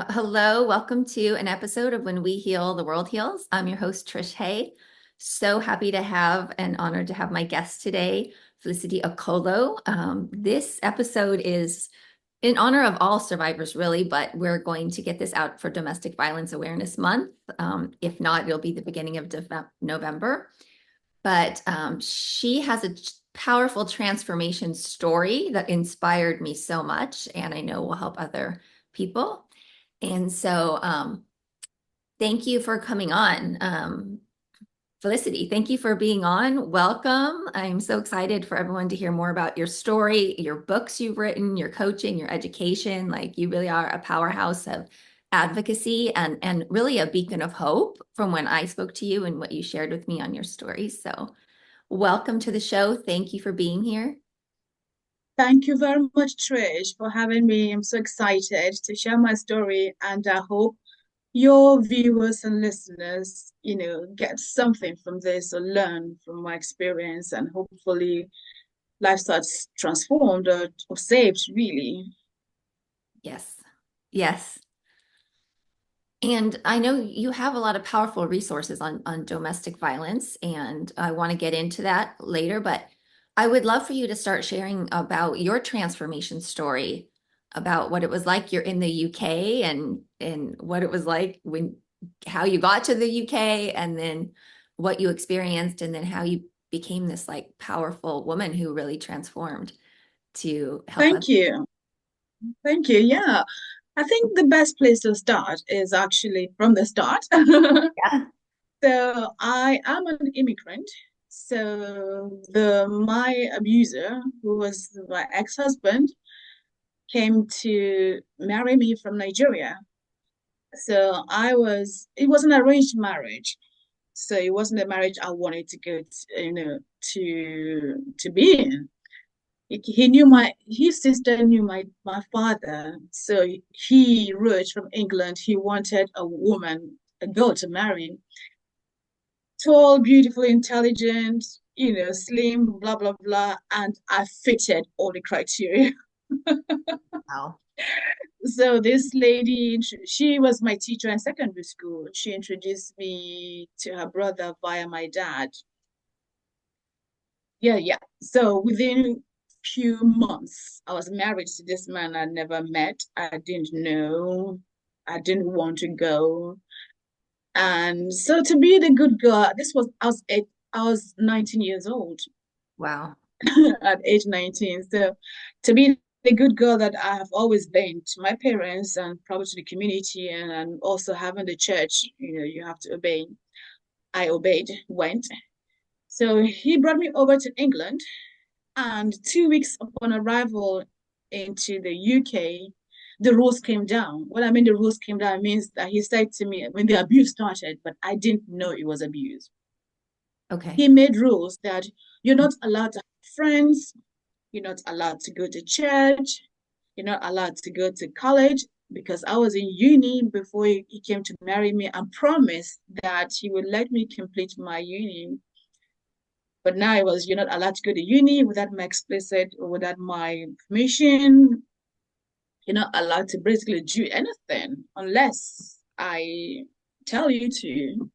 Hello, welcome to an episode of When We Heal, the World Heals. I'm your host, Trish Hay. So happy to have and honored to have my guest today, Felicity Okolo. This episode is in honor of all survivors, really, but we're going to get this out for Domestic Violence Awareness Month. If not, it'll be the beginning of November. But she has a powerful transformation story that inspired me so much, and I know will help other people. And so, thank you for coming on. Felicity, thank you for being on. Welcome. I'm so excited for everyone to hear more about your story, your books you've written, your coaching, your education. Like you really are a powerhouse of advocacy and really a beacon of hope from when I spoke to you and what you shared with me on your story. So, welcome to the show. Thank you for being here. Thank you very much, Trish, for having me. I'm so excited to share my story, and I hope your viewers and listeners, get something from this or learn from my experience, and hopefully life starts transformed or saved, really. Yes. Yes. And I know you have a lot of powerful resources on domestic violence, and I want to get into that later, but I would love for you to start sharing about your transformation story, about what it was like you're in the UK and what it was like when how you got to the UK and then what you experienced and then how you became this like powerful woman who really transformed to help others. Thank you. Thank you. Yeah. I think the best place to start is actually from the start. Yeah. So I am an immigrant. So my abuser, who was my ex-husband, came to marry me from Nigeria. So it was an arranged marriage. So it wasn't a marriage I wanted to go to, to be in. He knew his sister knew my father. So he wrote from England. He wanted a girl to marry. Tall, beautiful, intelligent, slim, blah, blah, blah. And I fitted all the criteria. Wow. So this lady, she was my teacher in secondary school. She introduced me to her brother via my dad. Yeah, yeah. So within few months, I was married to this man I never met. I didn't know. I didn't want to go. And so to be the good girl, I was 19 years old Wow. at age 19. So to be the good girl that I have always been to my parents and probably to the community and also having the church, you have to obey. I obeyed, went. So he brought me over to England, and 2 weeks upon arrival into the UK, the rules came down. What I mean, the rules came down means that he said to me when the abuse started, but I didn't know it was abuse. Okay. He made rules that you're not allowed to have friends, you're not allowed to go to church, you're not allowed to go to college because I was in uni before he came to marry me and promised that he would let me complete my uni. But now it was, you're not allowed to go to uni without my explicit or without my permission. You're not allowed to basically do anything unless I tell you to.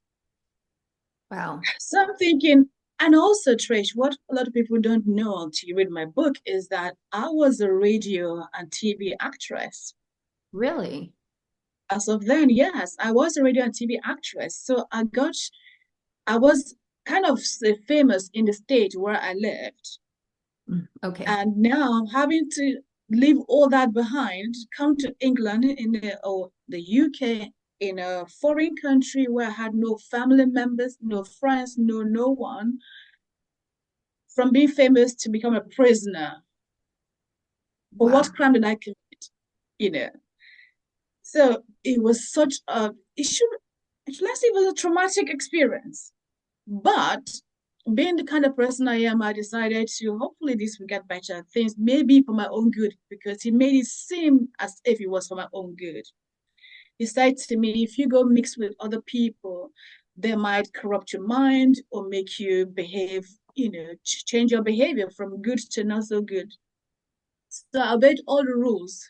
Wow. So I'm thinking, and also, Trish, what a lot of people don't know until you read my book is that I was a radio and TV actress. Really? As of then, yes, I was a radio and TV actress. So I was kind of famous in the state where I lived. Okay. And now having to leave all that behind, come to England or the UK in a foreign country where I had no family members, no friends, no one, from being famous to become a prisoner. For what Wow. crime did I commit? You know. So it was such a it should let's say it was a traumatic experience. But being the kind of person I am, I decided to hopefully this will get better. Things maybe for my own good because he made it seem as if it was for my own good. He said to me, if you go mix with other people, they might corrupt your mind or make you behave, change your behavior from good to not so good. So I obeyed all the rules.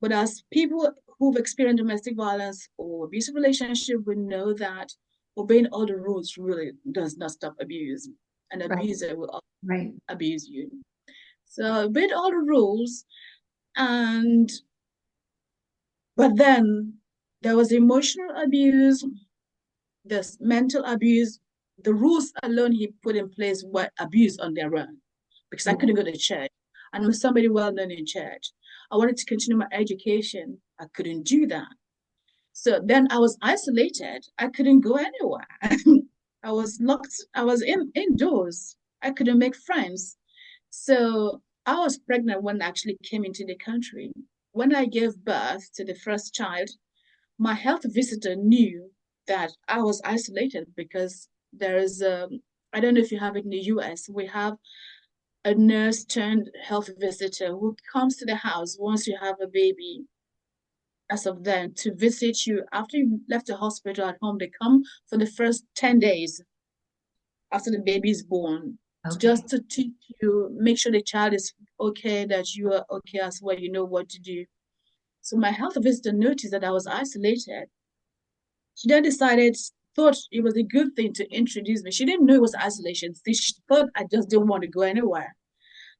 But as people who've experienced domestic violence or abusive relationship would know that obeying all the rules really does not stop abuse. An Right. abuser will Right. abuse you. So I obeyed all the rules, and but then there was emotional abuse, there's mental abuse. The rules alone he put in place were abuse on their own because I Yeah. couldn't go to church. And I'm somebody well known in church. I wanted to continue my education. I couldn't do that. So then I was isolated. I couldn't go anywhere. I was locked. I was indoors. I couldn't make friends. So I was pregnant when I actually came into the country. When I gave birth to the first child, my health visitor knew that I was isolated because there is I don't know if you have it in the US. We have a nurse turned health visitor who comes to the house once you have a baby as of then to visit you after you left the hospital at home. They come for the first 10 days after the baby is born, Okay. just to teach you, make sure the child is okay, that you are okay as well, you know what to do. So my health visitor noticed that I was isolated. She then decided, thought it was a good thing to introduce me. She didn't know it was isolation. She thought I just didn't want to go anywhere.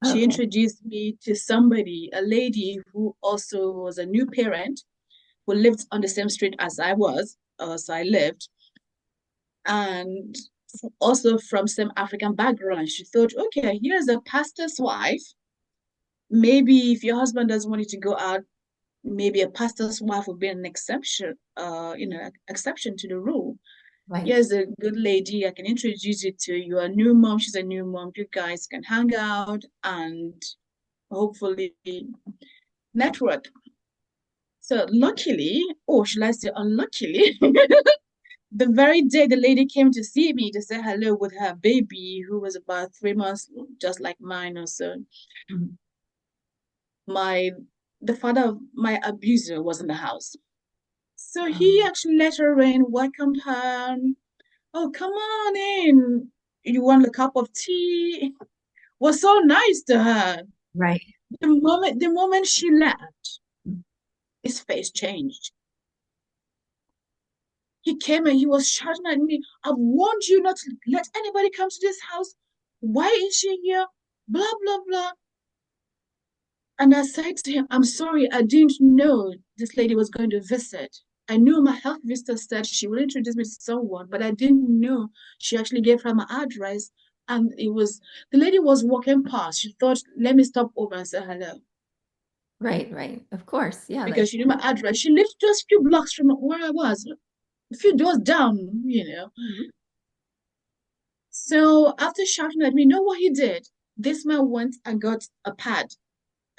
She Okay. introduced me to somebody, a lady who also was a new parent, who lived on the same street as I was, as I lived, and also from some African background. She thought, okay, here's a pastor's wife. Maybe if your husband doesn't want you to go out, maybe a pastor's wife would be an exception, exception to the rule. Right. Here's a good lady I can introduce you to. You're a new mom, she's a new mom. You guys can hang out and hopefully network. So luckily, or should I say unluckily, the very day the lady came to see me to say hello with her baby, who was about 3 months, just like mine or so, Mhm. my the father of my abuser was in the house. So he Um, actually let her in, welcomed her. Oh, come on in. You want a cup of tea? Was so nice to her. right. The moment she left, his face changed. He came and he was shouting at me, I've warned you not to let anybody come to this house. Why is she here? Blah, blah, blah. And I said to him, I'm sorry, I didn't know this lady was going to visit. I knew my health visitor said she would introduce me to someone, but I didn't know she actually gave her my address. And the lady was walking past. She thought, let me stop over and say hello Right. Right. Of course. Yeah. Like. because she knew my address. She lived just a few blocks from where I was, a few doors down. Mhm. So after shouting at me, you know what he did? This man went and got a pad,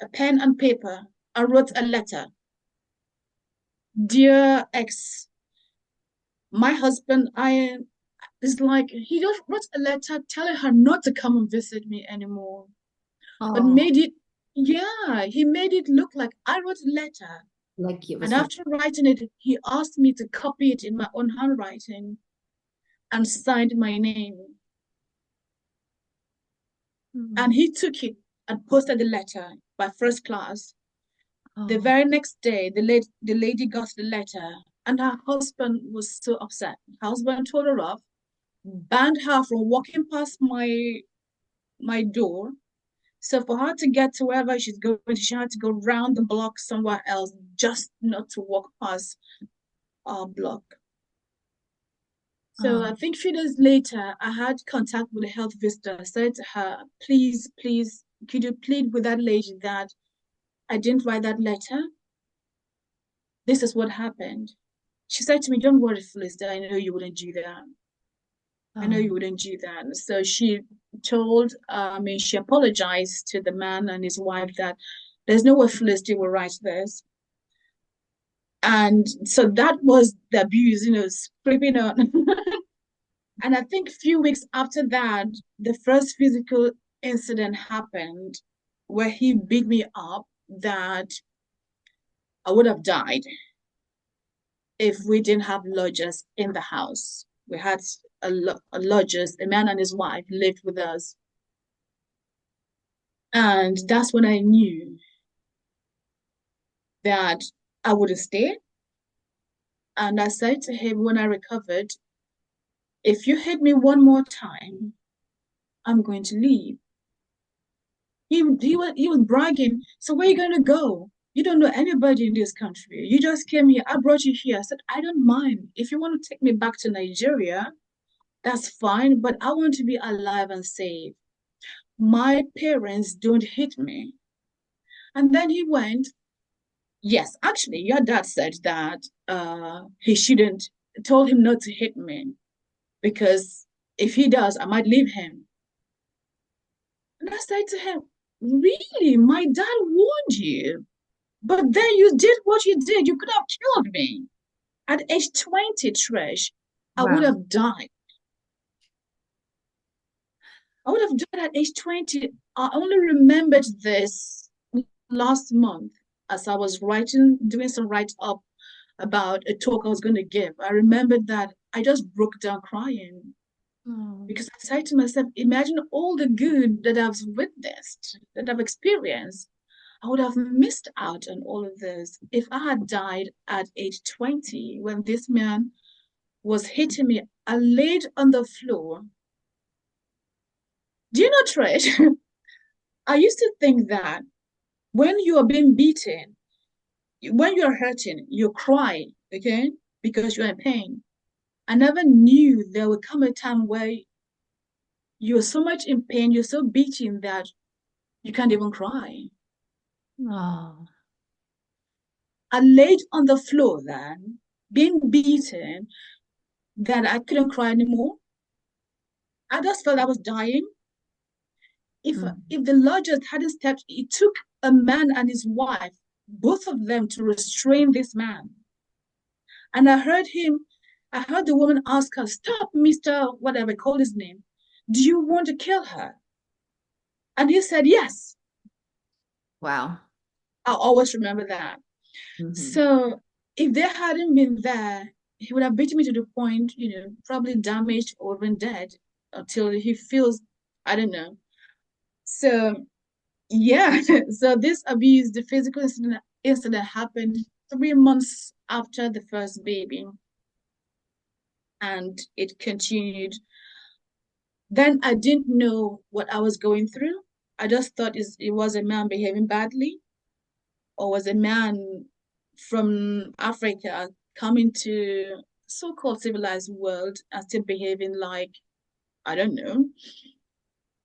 a pen and paper. I wrote a letter. Dear ex, my husband, I is like he just wrote a letter telling her not to come and visit me anymore. But Oh, made it, yeah, he made it look like I wrote a letter. like it And was from. after writing it, he asked me to copy it in my own handwriting and signed my name. And Mhm. he took it and posted the letter by first class. The Oh, very next day, the lady got the letter, and her husband was so upset. Her husband told her off, banned her from walking past my door. So for her to get to wherever she's going, she had to go round the block somewhere else just not to walk past our block. So oh, I think a few days later, I had contact with the health visitor. I said to her, please, please, could you plead with that lady that I didn't write that letter? This is what happened. She said to me, don't worry, Felicity, I know you wouldn't do that. I know oh, you wouldn't do that. So she told, she apologized to the man and his wife that there's no way Felicity will write this. And so that was the abuse, creeping on. And I think a few weeks after that, the first physical incident happened where he beat me up that I would have died if we didn't have lodgers in the house. We had lodgers, a man and his wife lived with us. And that's when I knew that I would stay. And I said to him when I recovered, if you hit me one more time, I'm going to leave. He was bragging. So where are you going to go? You don't know anybody in this country. You just came here. I brought you here. I said, I don't mind. If you want to take me back to Nigeria, that's fine, but I want to be alive and safe. My parents don't hit me. And then he went, yes, actually, your dad said that he shouldn't, told him not to hit me because if he does, I might leave him. And I said to him, really? My dad warned you, but then you did what you did. You could have killed me. At age 20, Trish, I would Wow. have died. I would have died at age 20. I only remembered this last month as I was doing some write up about a talk I was going to give. I remembered that I just broke down crying Oh, because I said to myself, imagine all the good that I've witnessed, that I've experienced. I would have missed out on all of this if I had died at age 20 when this man was hitting me. I laid on the floor. Do you know, Trish? I used to think that when you are being beaten, when you're hurting, you cry, okay? Because you're in pain. I never knew there would come a time where you're so much in pain, you're so beaten that you can't even cry. oh, I laid on the floor then, being beaten, that I couldn't cry anymore. I just felt I was dying. If mm, if the Lord just hadn't stepped, it took a man and his wife, both of them, to restrain this man. And I heard the woman ask her, stop, Mr. Whatever, call his name. Do you want to kill her? And he said, yes. wow. I'll always remember that. Hmm. So if they hadn't been there, he would have beaten me to the point, probably damaged or even dead until he feels, I don't know. So yeah, so this abuse, the physical incident happened 3 months after the first baby, and it continued. Then I didn't know what I was going through. I just thought it was a man behaving badly, or was a man from Africa coming to so-called civilized world and still behaving like, I don't know.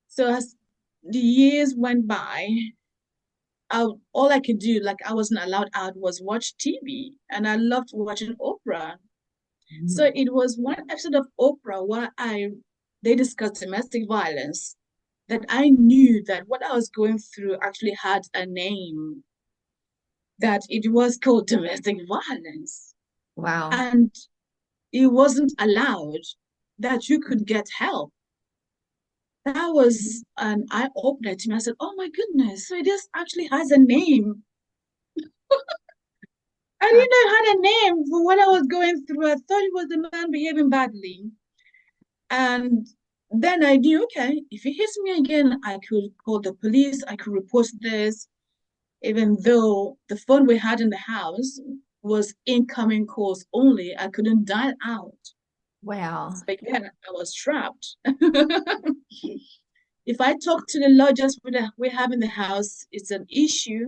So as the years went by, all I could do, like I wasn't allowed out, was watch TV, and I loved watching Oprah. So Mm. it was one episode of Oprah where they discussed domestic violence that I knew that what I was going through actually had a name, that it was called domestic violence. Wow. And it wasn't allowed, that you could get help. That was an eye opener to me. I said, oh my goodness, so this actually has a name. I Uh, didn't know it had a name for what I was going through. I thought it was the man behaving badly. And then I knew, okay, if he hits me again, I could call the police, I could report this, even though the phone we had in the house was incoming calls only. I couldn't dial out. wow. So again, I was trapped. If I talk to the lodgers we have in the house, it's an issue.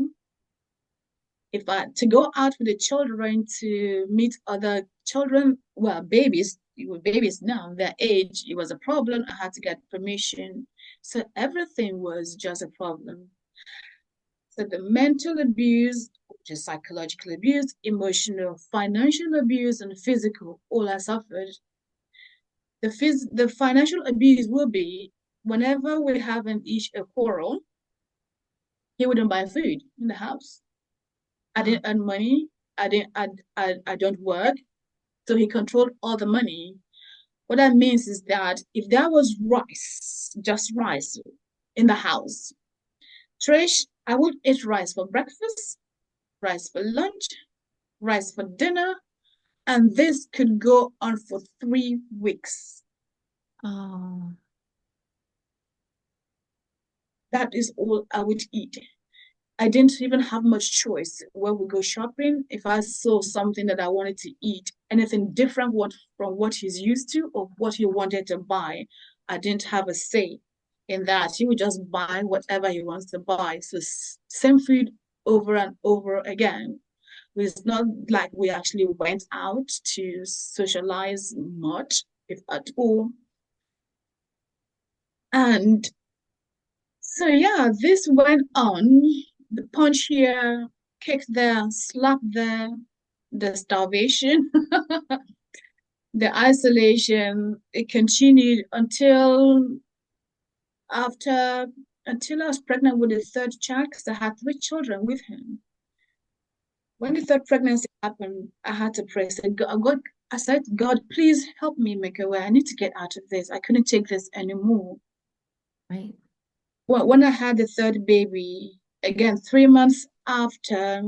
If I to go out with the children to meet other children, well, babies, with babies now, their age, it was a problem. I had to get permission. So everything was just a problem. So the mental abuse, which is psychological abuse, emotional, financial abuse, and physical, all I suffered. The financial abuse will be whenever we have a quarrel, he wouldn't buy food in the house. I Oh, didn't earn money. I don't work. So he controlled all the money. What that means is that if there was rice, just rice in the house, Trish, I would eat rice for breakfast, rice for lunch, rice for dinner, and this could go on for 3 weeks. oh, That is all I would eat. I didn't even have much choice where we go shopping. If I saw something that I wanted to eat, anything different from what he's used to or what he wanted to buy, I didn't have a say in that. He would just buy whatever he wants to buy. So same food over and over again. It's not like we actually went out to socialize much, if at all. And so yeah, this went on. The punch here, kick there, slap there, the starvation, the isolation. It continued after until I was pregnant with the third child because I had three children with him. When the third pregnancy happened, I had to pray. I said, God, please help me make a way. I need to get out of this. I couldn't take this anymore. Right. Well, when I had the third baby, again, 3 months after,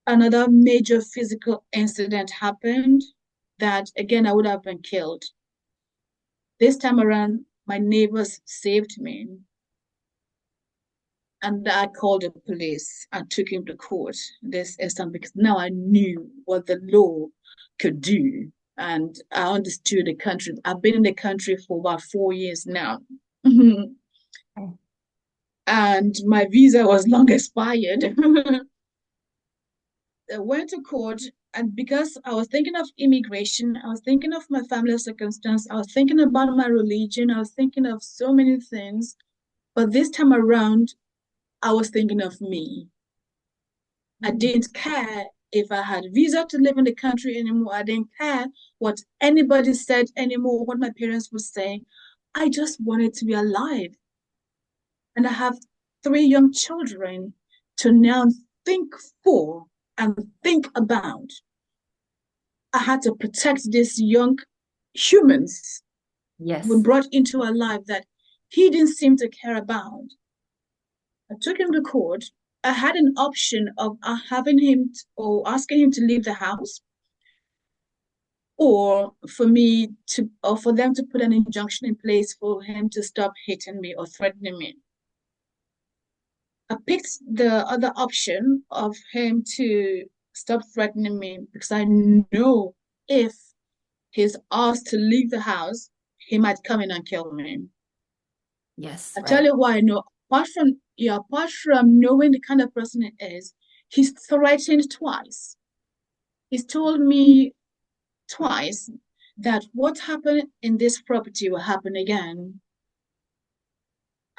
another major physical incident happened that, again, I would have been killed. This time around, my neighbors saved me. And I called the police and took him to court this instant because now I knew what the law could do. And I understood the country. I've been in the country for about 4 years now. Okay. And my visa was long expired. I went to court, and because I was thinking of immigration, I was thinking of my family circumstance, I was thinking about my religion, I was thinking of so many things. But this time around, I was thinking of me. I Mm. didn't care if I had visa to live in the country anymore. I didn't care what anybody said anymore, what my parents would say. I just wanted to be alive. And I have three young children to now think for and think about. I had to protect these young humans we Yes. brought into our life that he didn't seem to care about. I took him to court. I had an option of having him or asking him to leave the house, or for them to put an injunction in place for him to stop hitting me or threatening me. I picked the other option of him to stop threatening me because I know if he's asked to leave the house, he might come in and kill me. Yes. I tell Right. you why I know. Apart from knowing the kind of person he is, he's threatened twice. He's told me twice that what happened in this property will happen again,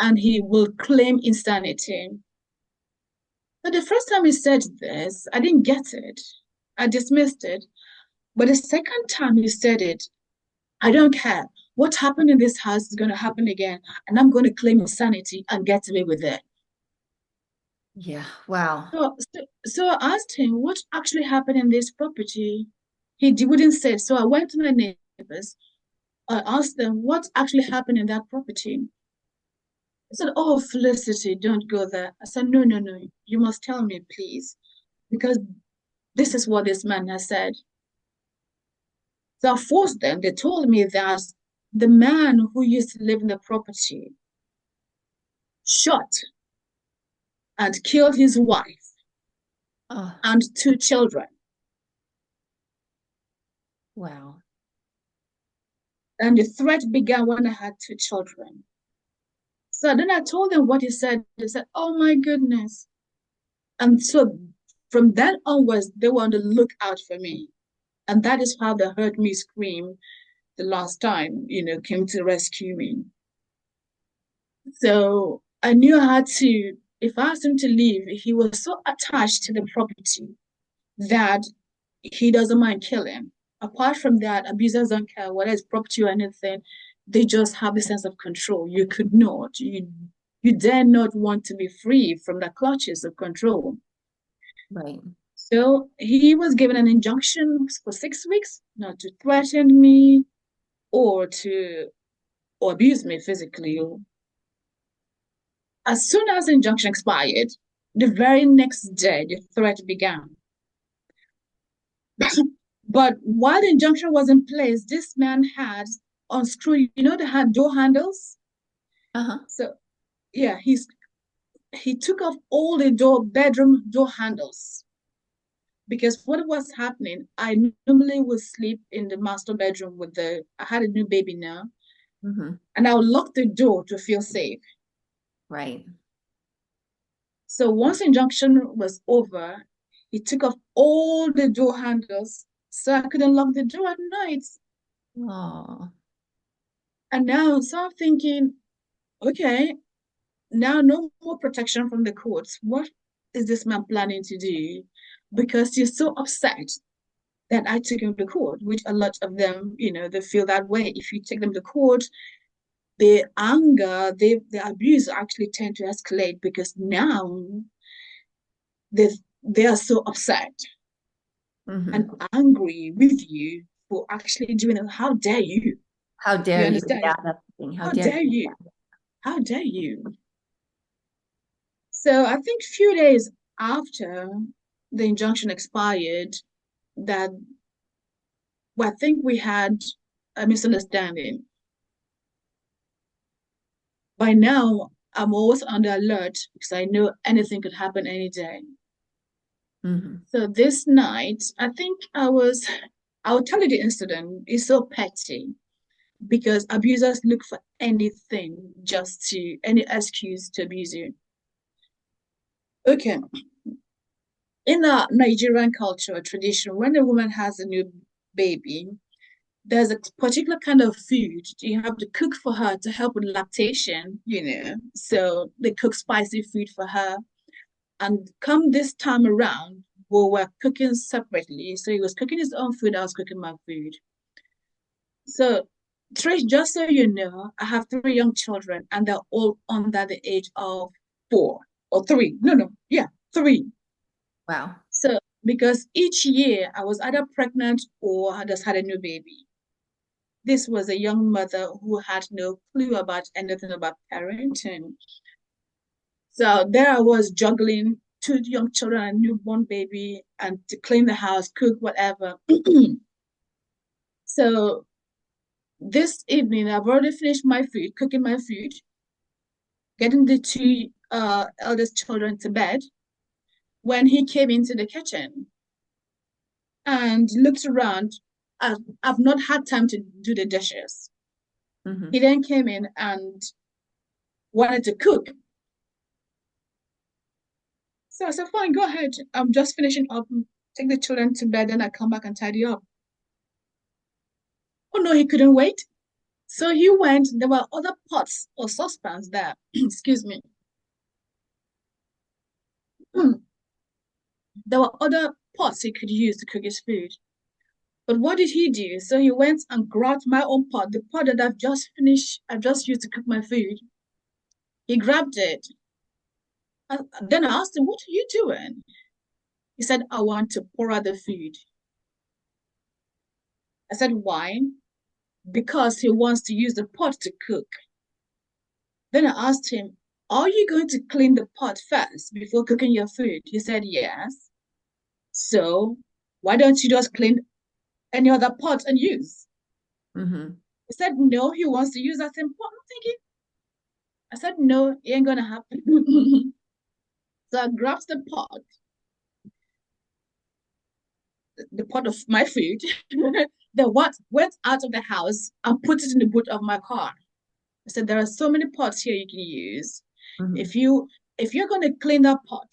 and he will claim insanity. But the first time he said this, I didn't get it. I dismissed it. But the second time he said it, I don't care. What happened in this house is going to happen again, and I'm going to claim insanity and get away with it. Yeah. Wow. So I asked him what actually happened in this property. He wouldn't say. So I went to my neighbors. I asked them what actually happened in that property. I said, "Oh, Felicity, don't go there." I said, "No, no, no. You must tell me, please, because this is what this man has said." So I forced them. They told me that the man who used to live in the property shot and killed his wife Oh, and two children. wow. And the threat began when I had two children. So then I told them what he said. They said, "Oh my goodness." And so from then onwards, they were on the lookout for me. And that is how they heard me scream the last time, came to rescue me. So I knew I had to, if I asked him to leave, he was so attached to the property that he doesn't mind killing. Apart from that, abusers don't care whether it's property or anything. They just have a sense of control. You could not. You dare not want to be free from the clutches of control. Right. So he was given an injunction for 6 weeks not to threaten me or to or abuse me physically. As soon as the injunction expired, the very next day the threat began. But while the injunction was in place, this man had unscrewed, they had door handles. Uh-huh. So yeah, he took off all the bedroom door handles because what was happening, I normally would sleep in the master bedroom I had a new baby now, Mm-hmm. and I would lock the door to feel safe. Right. So once injunction was over, he took off all the door handles so I couldn't lock the door at night. Oh. And now, so I'm thinking, okay, now no more protection from the courts. What is this man planning to do? Because he's so upset that I took him to court, which a lot of them, they feel that way. If you take them to court, the anger, the abuse actually tend to escalate because now they they are so upset Mm-hmm. and angry with you for actually doing it. How dare you? How You dare you? understand? Yeah, that's the thing. How How dare dare you? you? How dare you? So I think a few days after the injunction expired, that well, I think we had a misunderstanding. By now, I'm always under alert because I know anything could happen any day. Mm-hmm. So this night, I'll tell you the incident. It's so petty because abusers look for any excuse to abuse you. Okay. In a Nigerian culture or tradition, when a woman has a new baby, there's a particular kind of food you have to cook for her to help with lactation. So they cook spicy food for her. And come this time around, we were cooking separately. So he was cooking his own food, I was cooking my food. So, Trish, just so you know, I have three young children and they're all under the age of 4 or 3. No, no, yeah, 3. Wow. So, because each year I was either pregnant or I just had a new baby. This was a young mother who had no clue about anything about parenting. So there I was juggling two young children and a newborn baby and to clean the house, cook, whatever. So this evening, I've already finished my food, cooking my food, getting the two eldest children to bed when he came into the kitchen and looked around. I've not had time to do the dishes. Mm-hmm. He then came in and wanted to cook. So I said, fine, go ahead. I'm just finishing up, take the children to bed, and I come back and tidy up. Oh no, he couldn't wait. So he went, there were other pots or saucepans there. Excuse me. There were other pots he could use to cook his food. But what did he do? So he went and grabbed my own pot, the pot that I've just used to cook my food. He grabbed it. And then I asked him, what are you doing? He said, I want to pour out the food. I said, why? Because he wants to use the pot to cook. Then I asked him, are you going to clean the pot first before cooking your food? He said, yes. So why don't you just clean any other pot and use? Mm-hmm. He said, no, he wants to use that same pot. I'm thinking, I said, no, it ain't gonna happen. So I grabbed the pot of my food, then went out of the house and put it in the boot of my car. I said, there are so many pots here you can use. Mm-hmm. If you're gonna clean that pot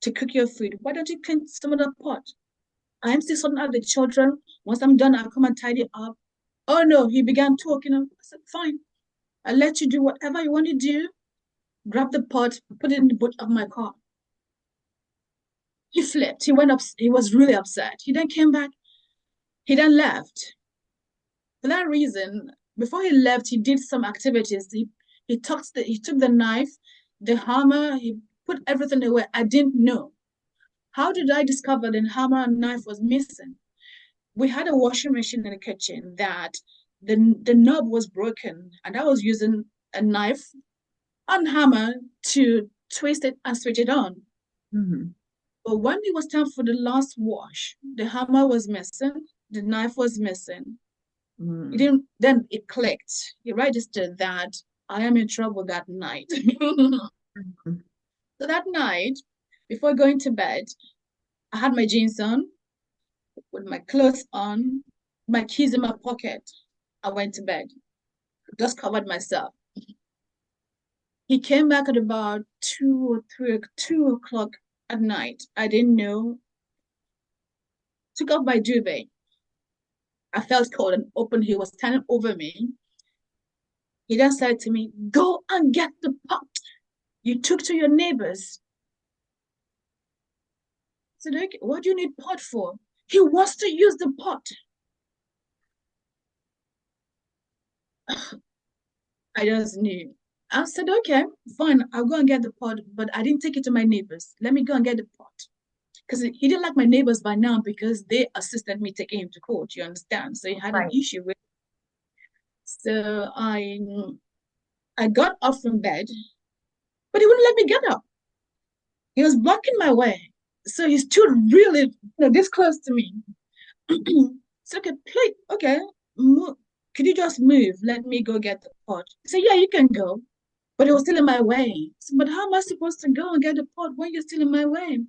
to cook your food, why don't you clean some of that pot? I'm still sorting out the children. Once I'm done, I'll come and tidy up. Oh no, he began talking. I said, fine, I'll let you do whatever you want to do. Grab the pot, put it in the boot of my car. He flipped. He went up. He was really upset. He then came back. He then left. For that reason, before he left, he did some activities. He took the knife, the hammer. He put everything away. I didn't know. How did I discover the hammer and knife was missing? We had a washing machine in the kitchen that the knob was broken, and I was using a knife and hammer to twist it and switch it on. Mm-hmm. But when it was time for the last wash, the hammer was missing, the knife was missing. It Mm-hmm. didn't, then it clicked. It registered that I am in trouble that night. So that night, before going to bed, I had my jeans on, with my clothes on, my keys in my pocket. I went to bed, just covered myself. He came back at about 2 o'clock at night. I didn't know. Took off my duvet. I felt cold and opened. He was standing over me. He then said to me, "Go and get the pot you took to your neighbors." I said, "Okay, what do you need pot for?" "He wants to use the pot." I just knew. I said, "Okay, fine, I'll go and get the pot," but I didn't take it to my neighbors. Let me go and get the pot. Because he didn't like my neighbors by now because they assisted me taking him to court, you understand? So he had an Right. issue with. So I got up from bed, but he wouldn't let me get up. He was blocking my way. So he stood really, this close to me. So, okay, please, okay, move. Could you just move? Let me go get the pot. He said, "Yeah, you can go." But it was still in my way. So, but how am I supposed to go and get the pot when you're still in my way?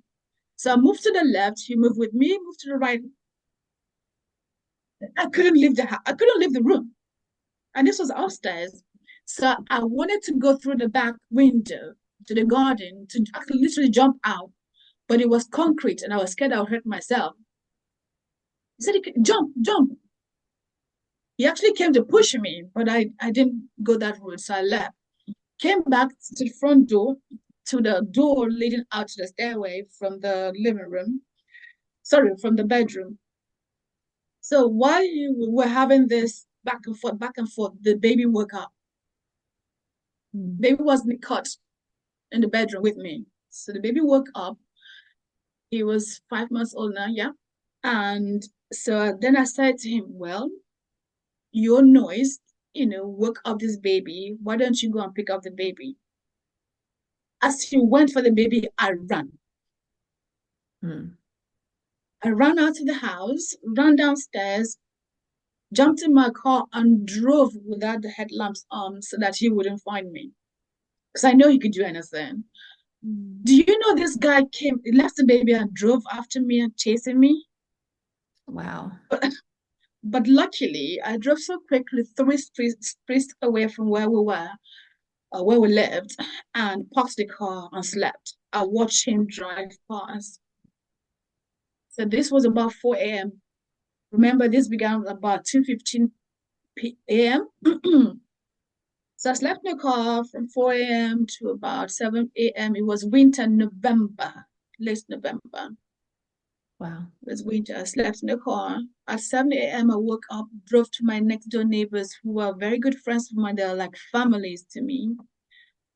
So I moved to the left. He moved with me, moved to the right. I couldn't leave the house. I couldn't leave the room. And this was upstairs. So I wanted to go through the back window to the garden to actually literally jump out, but it was concrete and I was scared I would hurt myself. He said, "Jump, jump." He actually came to push me, but I didn't go that route, so I left. Came back to the front door, to the door leading out to the stairway from the living room. Sorry, from the bedroom. So while you were having this back and forth, the baby woke up. Mm. Baby wasn't caught in the bedroom with me. So the baby woke up. He was 5 months old now, yeah. And so then I said to him, "Well, your noise, woke up this baby. Why don't you go and pick up the baby?" As he went for the baby, I ran. Mm. I ran out of the house, ran downstairs, jumped in my car, and drove without the headlamps on so that he wouldn't find me. Because I know he could do anything. Mm. Do you know this guy came, left the baby and drove after me and chasing me? Wow. But luckily, I drove so quickly 3 streets away from where we were, where we lived, and parked the car and slept. I watched him drive past. So this was about 4 a.m. Remember, this began about 2:15 a.m. So I slept in the car from 4 a.m. to about 7 a.m. It was winter, November, late November. Wow. It was winter. I slept in the car. At 7 a.m., I woke up, drove to my next door neighbors who were very good friends of mine. They're like families to me.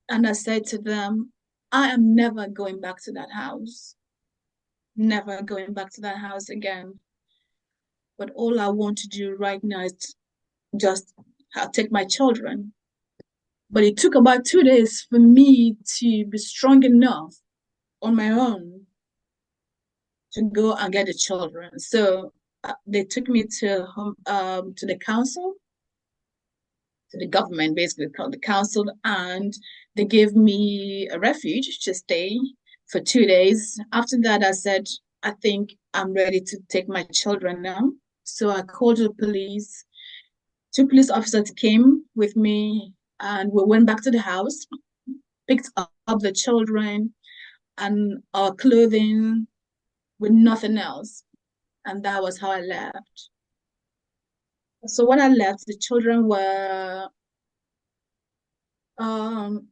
And I said to them, "I am never going back to that house. Never going back to that house again. But all I want to do right now is just take my children." But it took about 2 days for me to be strong enough on my own to go and get the children. So they took me to the council, to the government, basically called the council, and they gave me a refuge to stay for 2 days. After that, I said, "I think I'm ready to take my children now." So I called the police. Two police officers came with me, and we went back to the house, picked up the children and our clothing with nothing else. And that was how I left. So when I left, the children were, um,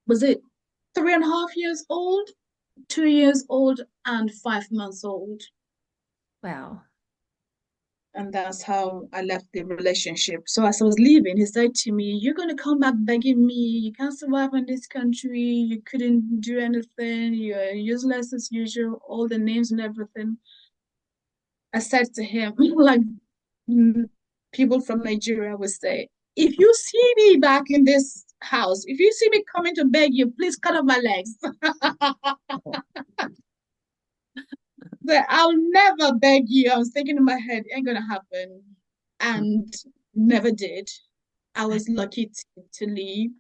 was it 3.5 years old, 2 years old, and 5 months old. Wow. And that's how I left the relationship. So as I was leaving, he said to me, "You're going to come back begging me. You can't survive in this country. You couldn't do anything. You're useless as usual, all the names and everything." I said to him, like people from Nigeria would say, "If you see me back in this house, if you see me coming to beg you, please cut off my legs." But I'll never beg you. I was thinking in my head, ain't gonna happen. And never did. I was lucky to leave.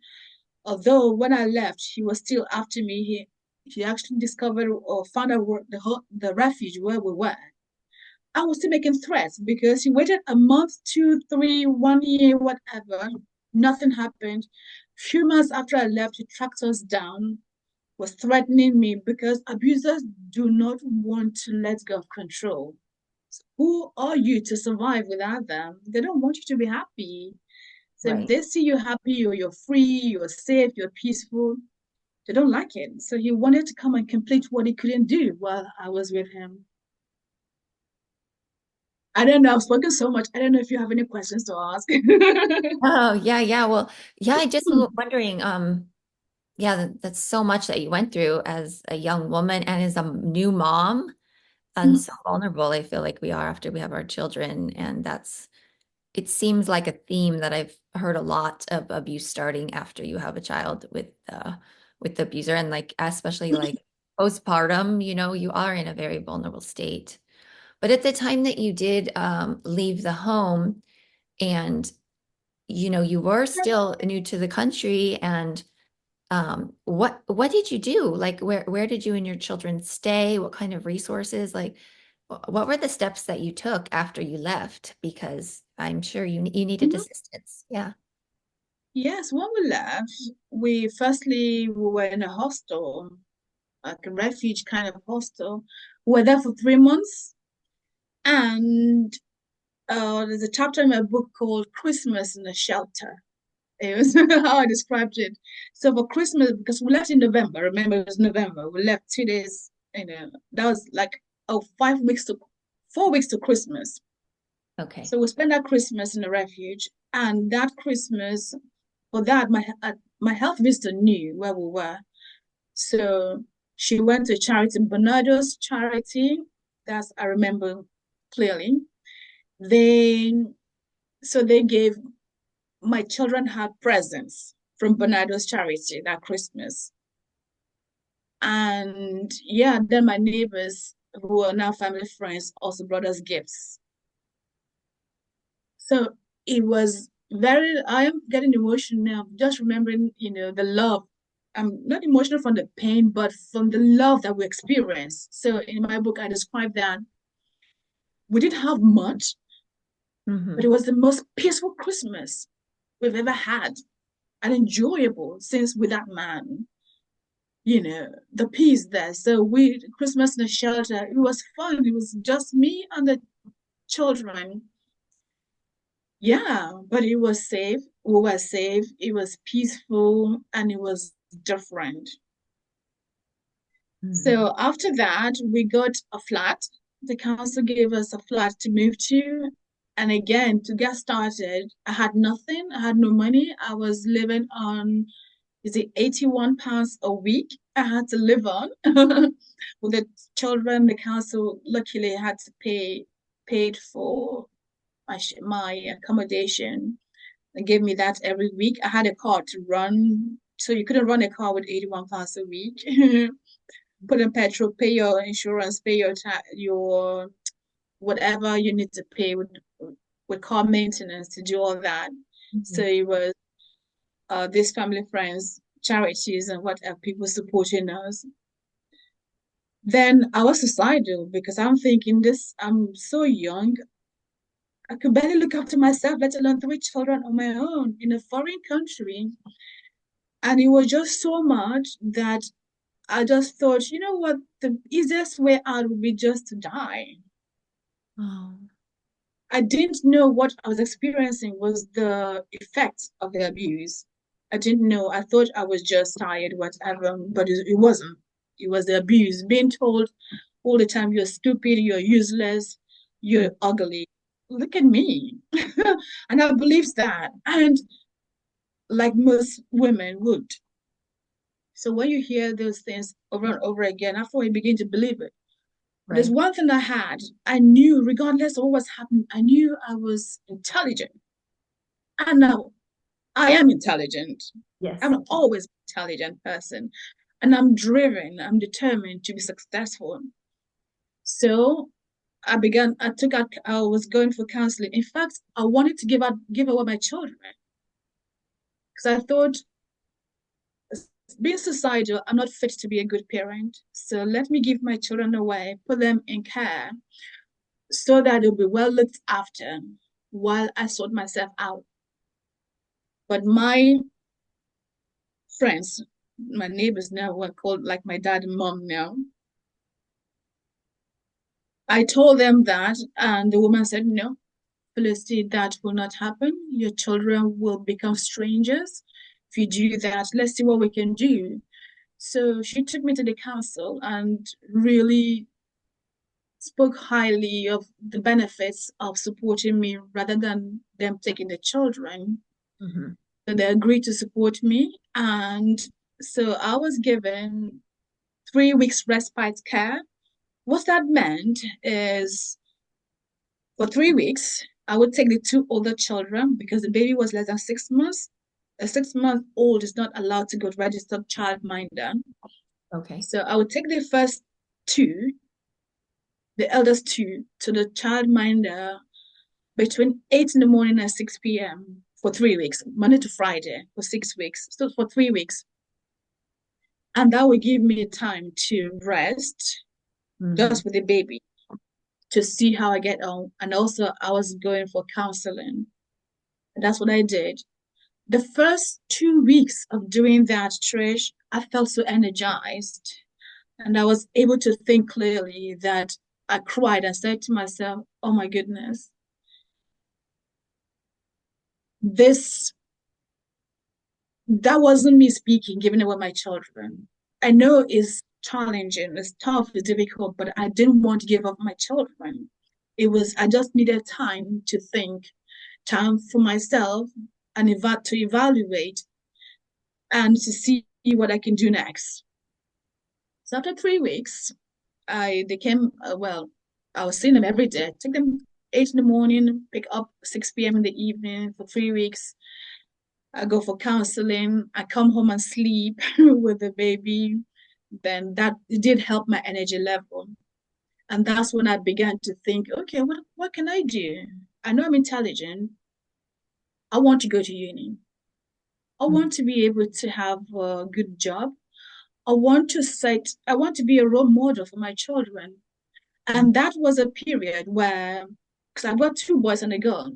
Although when I left, he was still after me. He actually discovered or found out where the refuge where we were. I was still making threats because he waited a month, two, three, 1 year, whatever. Nothing happened. Few months after I left, he tracked us down, was threatening me because abusers do not want to let go of control. Who are you to survive without them? They don't want you to be happy. So if Right. they see you happy or you're free, you're safe, you're peaceful, they don't like it. So he wanted to come and complete what he couldn't do while I was with him. I don't know. I've spoken so much. I don't know if you have any questions to ask. Oh, yeah, yeah. Well, yeah, I just was wondering, yeah, that's so much that you went through as a young woman and as a new mom and so vulnerable. I feel like we are after we have our children. And it seems like a theme that I've heard a lot of abuse starting after you have a child with the abuser and like especially like postpartum, you are in a very vulnerable state. But at the time that you did leave the home and you were still new to the country and what did you do? Like where did you and your children stay? What kind of resources? Like what were the steps that you took after you left? Because I'm sure you needed assistance. Yeah. Yes, when we left, we were in a hostel, like a refuge kind of hostel. We were there for 3 months, and there's a chapter in my book called "Christmas in the Shelter." It was how I described it. So for Christmas, because we left in November, remember it was November. We left 2 days, that was like 4 weeks to Christmas. Okay. So we spent that Christmas in a refuge, and that Christmas, for that, my health visitor knew where we were. So she went to charity, Bernardo's charity. That's I remember clearly. Then, so they gave my children had presents from Bernardo's charity that Christmas. And yeah, then my neighbors who are now family friends also brought us gifts. So it was I am getting emotional now, just remembering, the love. I'm not emotional from the pain, but from the love that we experienced. So in my book, I described that we didn't have much, but it Hmm. was the most peaceful Christmas we've ever had and enjoyable since with that man. The peace there. So Christmas in the shelter, it was fun. It was just me and the children. Yeah, but it was safe. We were safe. It was peaceful and it was different. Hmm. So after that, we got a flat. The council gave us a flat to move to. And again, to get started, I had nothing. I had no money. I was living on, is it £81 a week I had to live on. With the children, the council luckily had to paid for my accommodation. They gave me that every week. I had a car to run, so you couldn't run a car with £81 a week. Put in petrol, pay your insurance, pay your whatever you need to pay with car maintenance to do all that. So Hmm. it was these family friends, charities, and whatever people supporting us. Then I was suicidal because I'm thinking this. I'm so young. I could barely look after myself, let alone 3 children on my own in a foreign country. And it was just so much that I just thought, you know what, the easiest way out would be just to die. Oh. I didn't know what I was experiencing was the effect of the abuse. I didn't know. I thought I was just tired, whatever, but it wasn't. It was the abuse, being told all the time, you're stupid, you're useless, you're ugly. Look at me. And I believed that. And like most women would. So when you hear those things over and over again, after you begin to believe it. But there's Right. one thing I had. I knew, regardless of what was happening, I knew I was intelligent. And now I am intelligent. I'm Yes. an always intelligent person. And I'm driven, I'm determined to be successful. So I was going for counseling. In fact, I wanted to give away my children because I thought being suicidal, I'm not fit to be a good parent. So let me give my children away, put them in care so that they'll be well looked after while I sort myself out. But my friends, my neighbors now were called like my dad and mom now. I told them that, and the woman said, no, Felicity, that will not happen. Your children will become strangers. If you do that, let's see what we can do. So she took me to the council and really spoke highly of the benefits of supporting me rather than them taking the children. Mhm. So they agreed to support me. And so I was given 3 weeks respite care. What that meant is for 3 weeks, I would take the two older children because the baby was less than 6 months. A 6 month old is not allowed to go to registered childminder. Okay. So I would take the first two, the eldest two, to the childminder between 8 in the morning and 6 p.m. for 3 weeks, Monday to Friday for 6 weeks. So for 3 weeks. And that would give me time to rest Mhm. just with the baby to see how I get on. And also, I was going for counseling. And that's what I did. The first 2 weeks of doing that, Trish, I felt so energized. And I was able to think clearly that I cried. I said to myself, oh my goodness, this, that wasn't me speaking, giving away my children. I know it's challenging, it's tough, it's difficult, but I didn't want to give up my children. I just needed time to think, time for myself, and to evaluate and to see what I can do next. So after 3 weeks, they came, I was seeing them every day. I took them 8 in the morning, pick up 6 p.m. in the evening for 3 weeks. I go for counseling. I come home and sleep with the baby. Then that it did help my energy level. And that's when I began to think, okay, what can I do? I know I'm intelligent. I want to go to uni. I Mhm. want to be able to have a good job. I want to be a role model for my children. And that was a period where, because I've got two boys and a girl,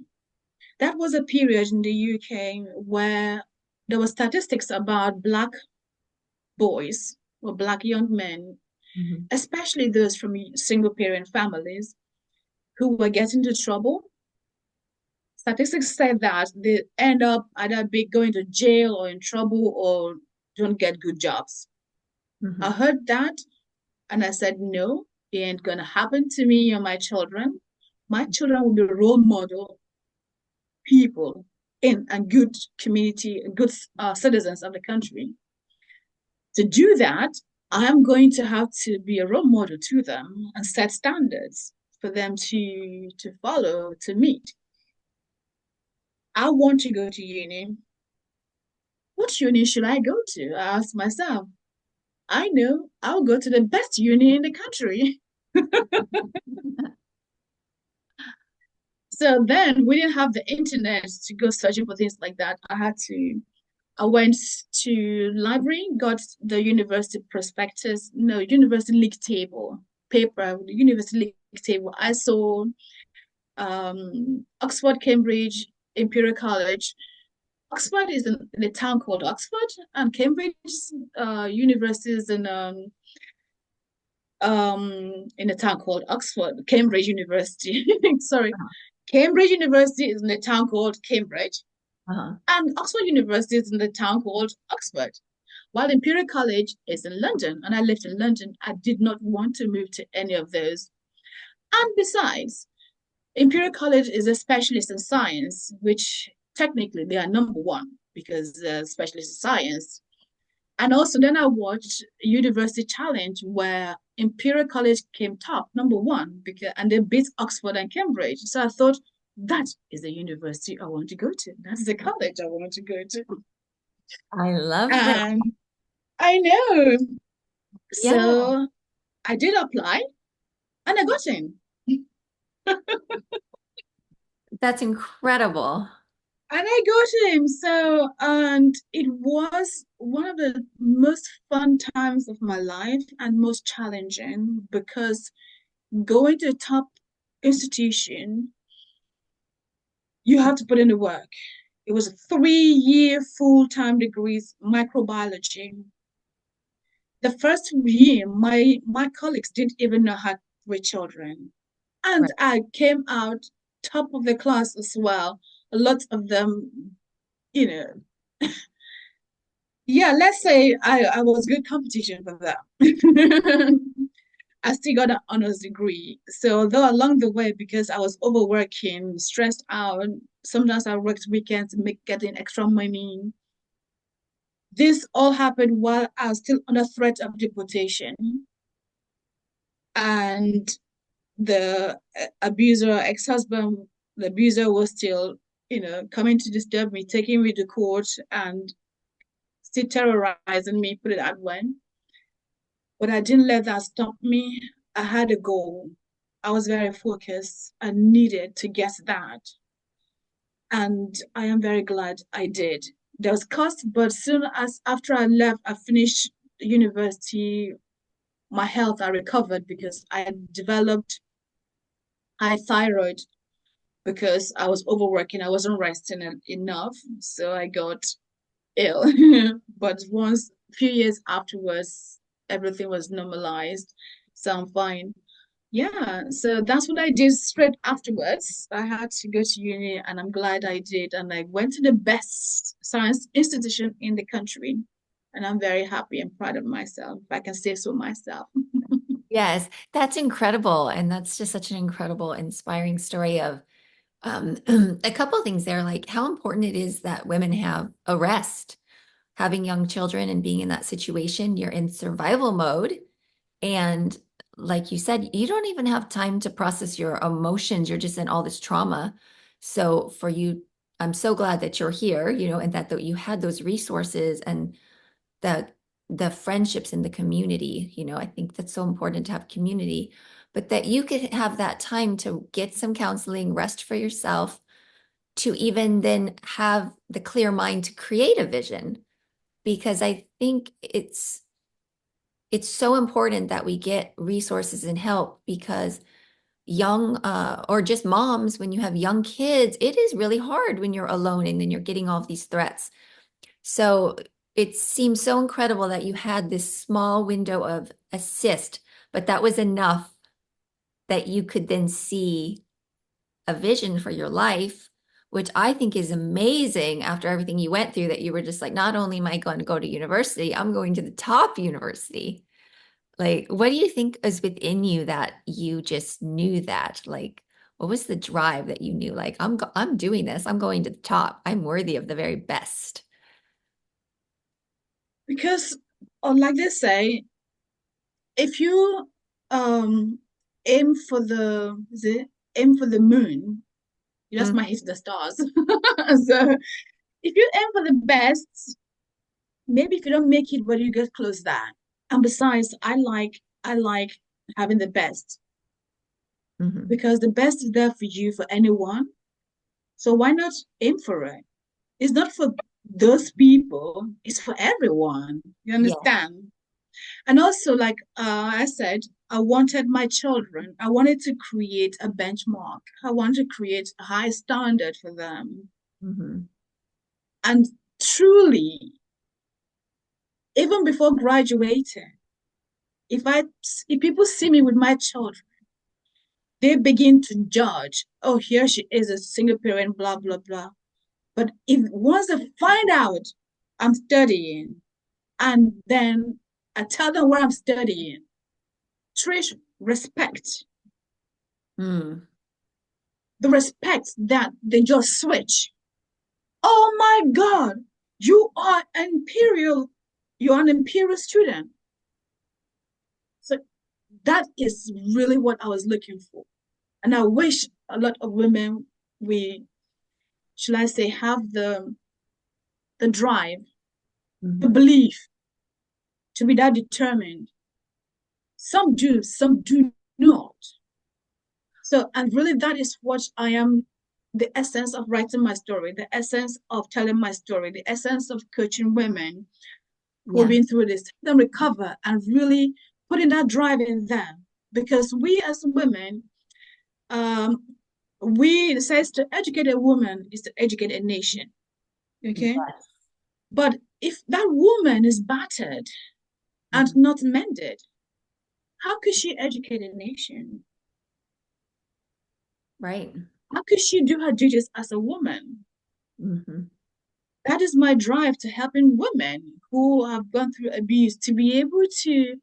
that was a period in the UK where there were statistics about Black boys or Black young men, Mhm. especially those from single parent families who were getting into trouble. Statistics said that they end up either going to jail or in trouble or don't get good jobs. I Mhm. heard that and I said, no, it ain't gonna happen to me or my children. My children will be role model people in and good community, good citizens of the country. To do that, I am going to have to be a role model to them and set standards for them to follow, to meet. I want to go to uni. What uni should I go to? I asked myself. I know I'll go to the best uni in the country. So then we didn't have the internet to go searching for things like that. I went to library, got the university prospectus, no, university league table, paper, the university league table. I saw Oxford, Cambridge, Imperial College. Oxford is in a town called Oxford, and Cambridge University is in a town called Oxford, Cambridge University. Sorry, Cambridge University is in a town called Cambridge, Uh-huh. and Oxford University is in the town called Oxford. While Imperial College is in London, and I lived in London, I did not want to move to any of those. And besides, Imperial College is a specialist in science, which technically they are number one because they're specialist in science. And also, then I watched University Challenge where Imperial College came top, number one, because and they beat Oxford and Cambridge. So I thought that is the university I want to go to. That's the college I want to go to. I love that. And I know. Yeah, So I did apply and I got in. that's incredible. And I go to him. So, and it was one of the most fun times of my life and most challenging because going to a top institution, you have to put in the work. It was a 3-year full-time degrees microbiology. The first year, my colleagues didn't even know how to raise children. And Right. I came out top of the class as well. A lot of them, you know, yeah, let's say I was good competition for them. I still got an honors degree. So though along the way, because I was overworking, stressed out, sometimes I worked weekends to make getting extra money. This all happened while I was still under threat of deportation. And the abuser, ex-husband, the abuser was still, coming to disturb me, taking me to court and still terrorizing me, put it that way. But I didn't let that stop me. I had a goal. I was very focused. I needed to get that. And I am very glad I did. There was cost, but soon as after I left, I finished university, my health, I recovered because I had developed high thyroid because I was overworking. I wasn't resting enough. So I got ill. But once, a few years afterwards, everything was normalized. So I'm fine. Yeah, so that's what I did straight afterwards. I had to go to uni and I'm glad I did. And I went to the best science institution in the country. And I'm very happy and proud of myself, if I can say so myself. Yes, that's incredible. And that's just such an incredible, inspiring story of um, a couple of things there, like how important it is that women have a rest, having young children and being in that situation. You're in survival mode. And like you said, you don't even have time to process your emotions. You're just in all this trauma. So for you, I'm so glad that you're here, and that you had those resources and the the friendships in the community. I think that's so important to have community, but that you could have that time to get some counseling, rest for yourself, to even then have the clear mind to create a vision. Because I think it's so important that we get resources and help because young or just moms, when you have young kids, it is really hard when you're alone and then you're getting all of these threats. So it seems so incredible that you had this small window of assist, but that was enough that you could then see a vision for your life, which I think is amazing after everything you went through, that you were just like, not only am I going to go to university, I'm going to the top university. Like, what do you think is within you that you just knew that? Like, what was the drive that you knew? Like, I'm doing this. I'm going to the top. I'm worthy of the very best. Because, like they say, if you um aim for the is it aim for the moon, you just Mm, might hit the stars. So if you aim for the best, maybe if you don't make it, but you get close that. And besides, I like having the best mhm. because the best is there for you for anyone. So why not aim for it? It's not for those people, it's for everyone. You Yeah. understand? And also, like I said, I wanted my children, I wanted to create a benchmark. I want to create a high standard for them. Mhm. And truly, even before graduating, if people see me with my children, they begin to judge. Oh, here she is, a single parent, blah blah blah. But if once they find out I'm studying, and then I tell them what I'm studying, Trish, respect. Mm. The respect that they just switch. Oh my God, you are imperial. You're an imperial student. So that is really what I was looking for. And I wish a lot of women, we, should I say, have the drive, the Mhm. belief to be that determined. Some do not. So, and really, that is what I am. the essence of writing my story, the essence of telling my story, the essence of coaching women who have Yeah. been through this, them recover and really putting that drive in them. Because we as women, um, we it says to educate a woman is to educate a nation. Okay. Yes. But if that woman is battered and Mhm. not mended, how could she educate a nation? Right. How could she do her duties as a woman? Hmm. That is my drive to helping women who have gone through abuse to be able to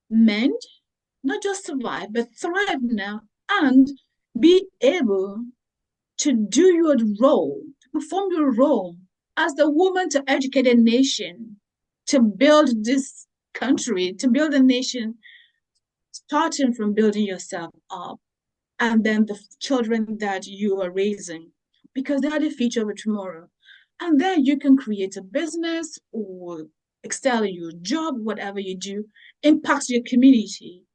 mend, not just survive, but thrive now and be able to do your role, to perform your role as the woman to educate a nation, to build this country, to build a nation, starting from building yourself up and then the children that you are raising, because they are the future of tomorrow. And then you can create a business or excel in your job, whatever you do, impacts your community.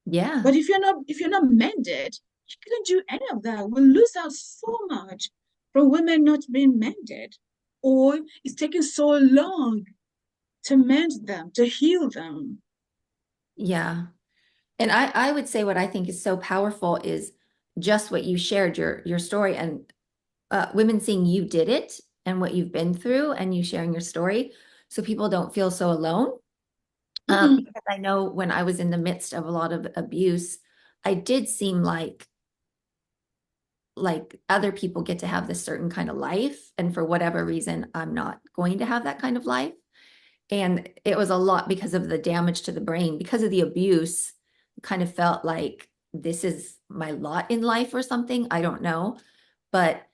Yeah. But if you're not mended, you couldn't do any of that. We lose out so much from women not being mended, or it's taking so long to mend them, to heal them. Yeah. And I would say what I think is so powerful is just what you shared, your story, and women seeing you did it and what you've been through and you sharing your story so people don't feel so alone. Mhm. Because I know when I was in the midst of a lot of abuse, I did seem like other people get to have this certain kind of life, and for whatever reason, I'm not going to have that kind of life. And it was a lot because of the damage to the brain, because of the abuse, kind of felt like this is my lot in life or something. I don't know. But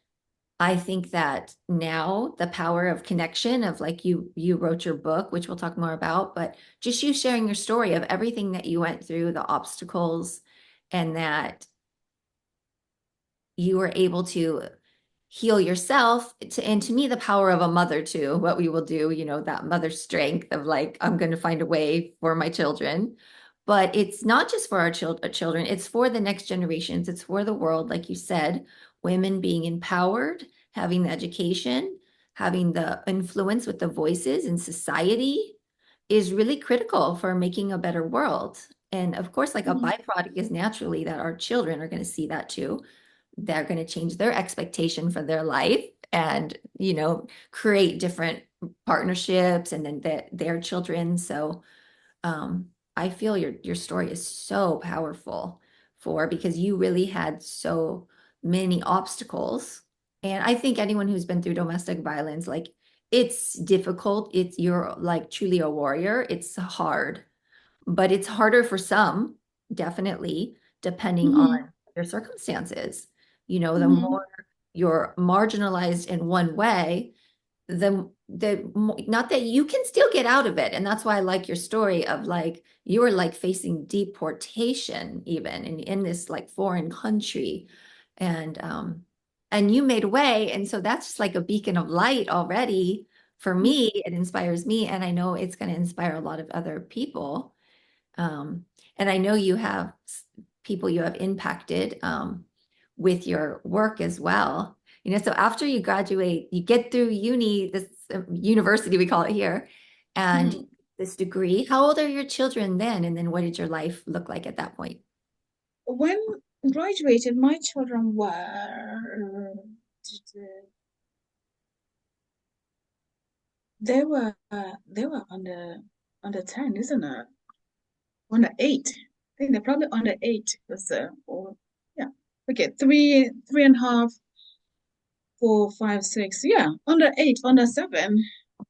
I think that now the power of connection of like you wrote your book, which we'll talk more about, but just you sharing your story of everything that you went through, the obstacles, and that you were able to heal yourself and to me the power of a mother too, what we will do, that mother strength of like I'm going to find a way for my children. But it's not just for our children, it's for the next generations, it's for the world, like you said, women being empowered, having the education, having the influence with the voices in society is really critical for making a better world. And of course, like a Mhm. byproduct is naturally that our children are going to see that too. They're going to change their expectation for their life and create different partnerships and then their children. So I feel your story is so powerful for because you really had so many obstacles. And I think anyone who's been through domestic violence, like it's difficult. You're like truly a warrior. It's hard, but it's harder for some, definitely, depending on Mhm. their circumstances. The Mhm. more you're marginalized in one way, not that you can still get out of it. And that's why I like your story of like you were like facing deportation even in this like foreign country. And you made a way. And so that's just like a beacon of light already. For me, it inspires me. And I know it's going to inspire a lot of other people. And I know you have people you have impacted with your work as well. So after you graduate, you get through uni, this university, we call it here, and Mhm. this degree. How old are your children then? And then what did your life look like at that point? When graduated, my children were they were under 10, isn't it? Under 8. I think they're probably under 8 or so. Or yeah. Okay, three and a half, 4, 5, 6. Yeah, under 8, under 7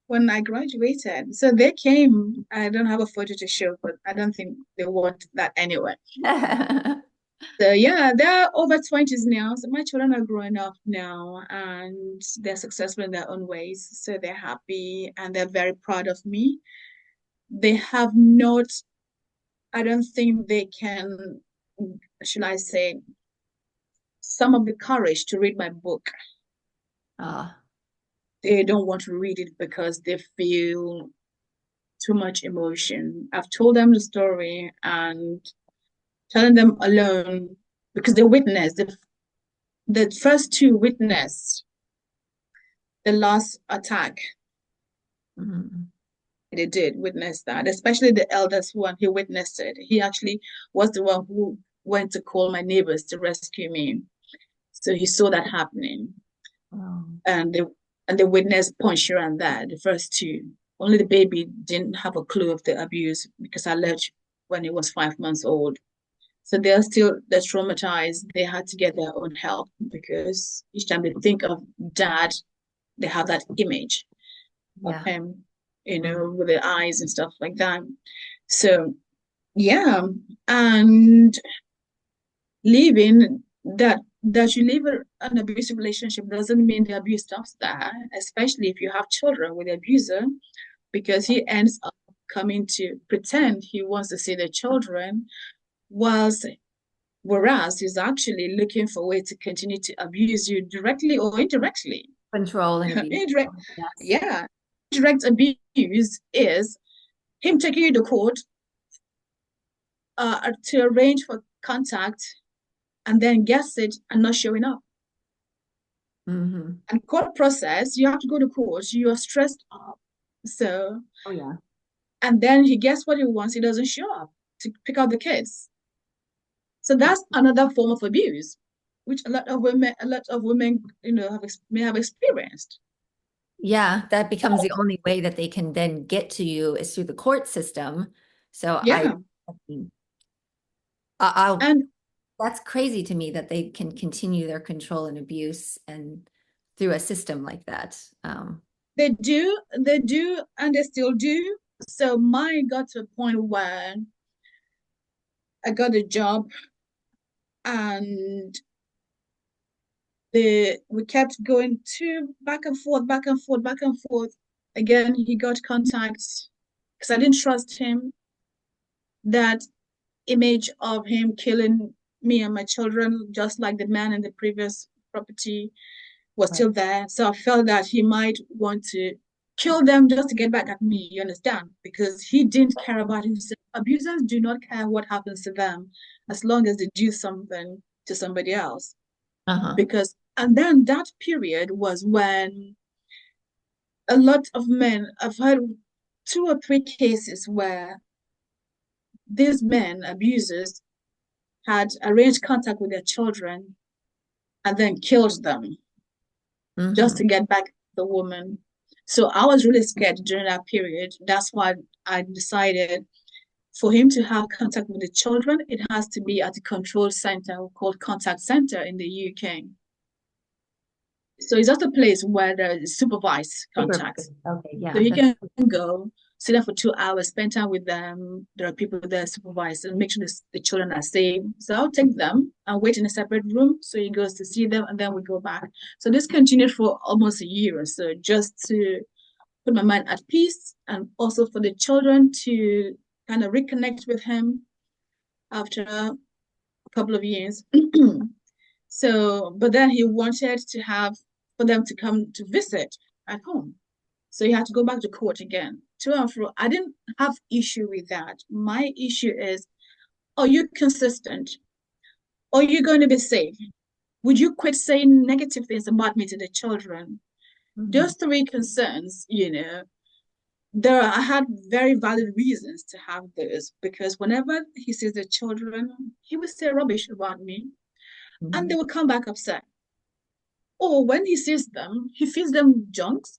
when I graduated. So they came. I don't have a photo to show, but I don't think they want that anyway. So yeah, they're over 20s now. So my children are growing up now and they're successful in their own ways. So they're happy and they're very proud of me. They have not, I don't think they can, should I say, some of the courage to read my book. Ah, They don't want to read it because they feel too much emotion. I've told them the story and telling them alone because they witnessed. the first two witnessed the last attack. Mhm. They did witness that, especially the eldest one. He witnessed it. He actually was the one who went to call my neighbors to rescue me. So he saw that happening, Wow. and the witness punched her and that. The first two. Only the baby didn't have a clue of the abuse because I left when he was 5 months old. So they're traumatized. They had to get their own help because each time they think of dad, they have that image of Yeah. him, Mm. with the eyes and stuff like that. So yeah, and leaving that you leave an abusive relationship doesn't mean the abuse stops there, especially if you have children with the abuser, because he ends up coming to pretend he wants to see the children, whilst whereas he's actually looking for a way to continue to abuse you directly or indirectly. Control and abuse. Indirect, Yes. yeah. Direct abuse is him taking you to court to arrange for contact and then guess it and not showing up. Hmm. And court process, you have to go to court, you are stressed up. So, Oh, yeah. and then he gets what he wants, he doesn't show up to pick up the kids. So that's another form of abuse, which a lot of women, may have experienced. Yeah, that becomes the only way that they can then get to you is through the court system. So Yeah. I'll, And that's crazy to me that they can continue their control and abuse and through a system like that. they do, and they still do. So mine got to a point where I got a job and we kept going to back and forth, back and forth, back and forth. Again, he got contacts because I didn't trust him. That image of him killing me and my children, just like the man in the previous property, was Right. still there. So I felt that he might want to kill them just to get back at me, you understand? Because he didn't care about himself. Abusers do not care what happens to them as long as they do something to somebody else. Uh-huh. Because, and then that period was when a lot of men, I've had 2 or 3 cases where these men, abusers, had arranged contact with their children and then killed them just Hmm. to get back the woman. So I was really scared during that period. That's why I decided for him to have contact with the children, it has to be at a control center called contact center in the UK. So it's just a place where there is supervised Supervised. contacts. Okay, So yeah, you that's can go sit there for 2 hours, spend time with them. There are people there supervised and make sure the children are safe. So I'll take them and wait in a separate room. So he goes to see them and then we go back. So this continued for almost a year or so, just to put my mind at peace and also for the children to kind of reconnect with him after a couple of years. So, but then he wanted to have for them to come to visit at home. So he had to go back to court again. To and fro. I didn't have issue with that. My issue is, are you consistent? Are you going to be safe? Would you quit saying negative things about me to the children? mhm. Those three concerns, I had very valid reasons to have those because whenever he sees the children, he would say rubbish about me and they Mhm. would come back upset. Or when he sees them, he feeds them junks,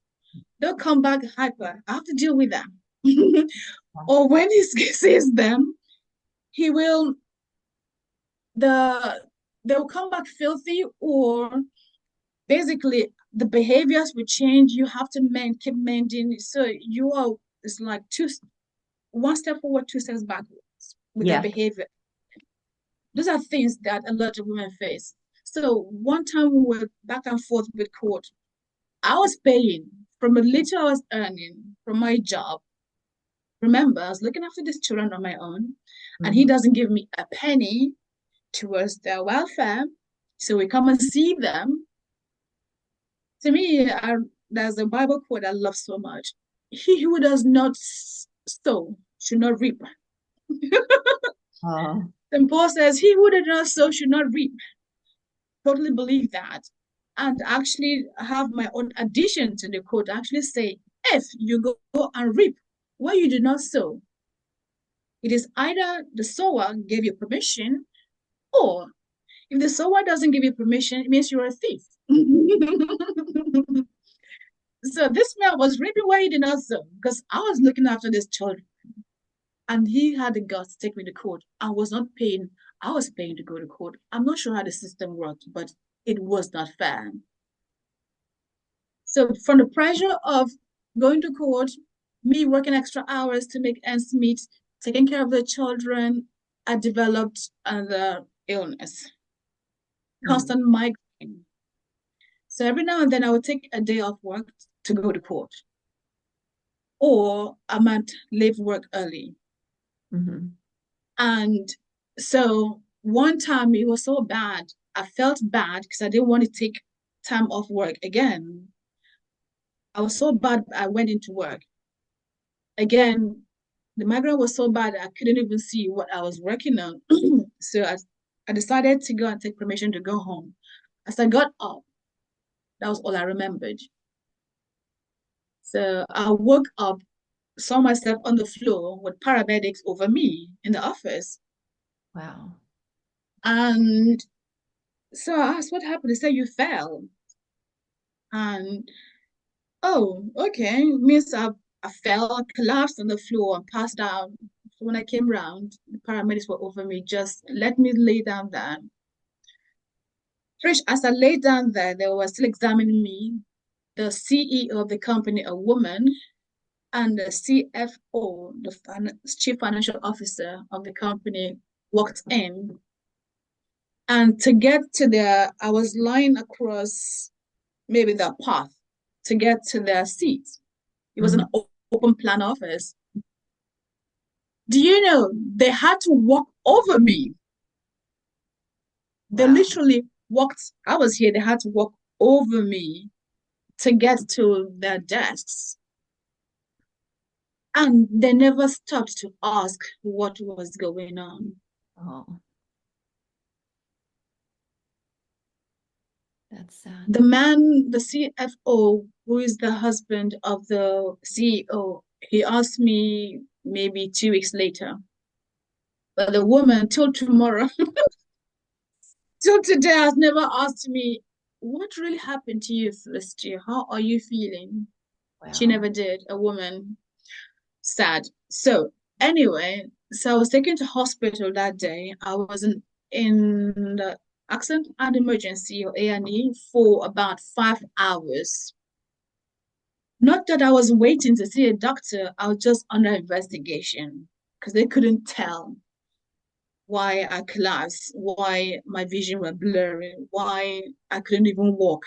they'll come back hyper. I have to deal with them. Or when he sees them, he will the they'll come back filthy or basically the behaviors will change. You have to keep mending. So you are it's like 1 step forward, 2 steps backwards with their Yeah. behavior. Those are things that a lot of women face. So one time we were back and forth with court. I was paying from a little I was earning from my job. Remember, I was looking after these children on my own, and he Mhm. doesn't give me a penny towards their welfare. So we come and see them. To me, there's a Bible quote I love so much. He who does not sow should not reap. Oh, And Paul says, he who does not sow should not reap. totally believe that, and actually have my own addition to the code. Actually say, if you go and reap where you do not sow, it is either the sower gave you permission, or if the sower doesn't give you permission, it means you're a thief. So this man was reaping where he did not sow, because I was looking after this child, and he had the guts to take me to court. I was not paying. I was paying to go to court. I'm not sure how the system worked, but it was not fair. So from the pressure of going to court, me working extra hours to make ends meet, taking care of the children, I developed another illness, Mm. constant migraine. So every now and then I would take a day off work to go to court, or I might leave work early. Mhm. And so one time it was so bad, I felt bad because I didn't want to take time off work again. I was so bad, I went into work. Again, the migraine was so bad I couldn't even see what I was working on. So I decided to go and take permission to go home. As I got up, that was all I remembered. So I woke up, saw myself on the floor with paramedics over me in the office. Wow. And so I asked what happened. They said you fell. And oh, okay. Means I fell, collapsed on the floor and passed out. So when I came round, the paramedics were over me, just let me lay down there. Trish, as I lay down there, they were still examining me. The CEO of the company, a woman, and the CFO, the Chief Financial Officer of the company, walked in. And to get to their, I was lying across maybe the path to get to their seat. It was an Mhm. open plan office. Do you know they had to walk over me? They Wow. literally walked, I was here, they had to walk over me to get to their desks. And they never stopped to ask what was going on. Oh, that's sad. The man, the CFO, who is the husband of the CEO, he asked me maybe 2 weeks later. But the woman, till tomorrow, till today, has never asked me, what really happened to you, Felicity? How are you feeling? She Wow. never did, a woman. Sad. So, anyway, so I was taken to hospital that day. I was in the accident and emergency or A&E for about 5 hours. Not that I was waiting to see a doctor, I was just under investigation because they couldn't tell why I collapsed, why my vision was blurry, why I couldn't even walk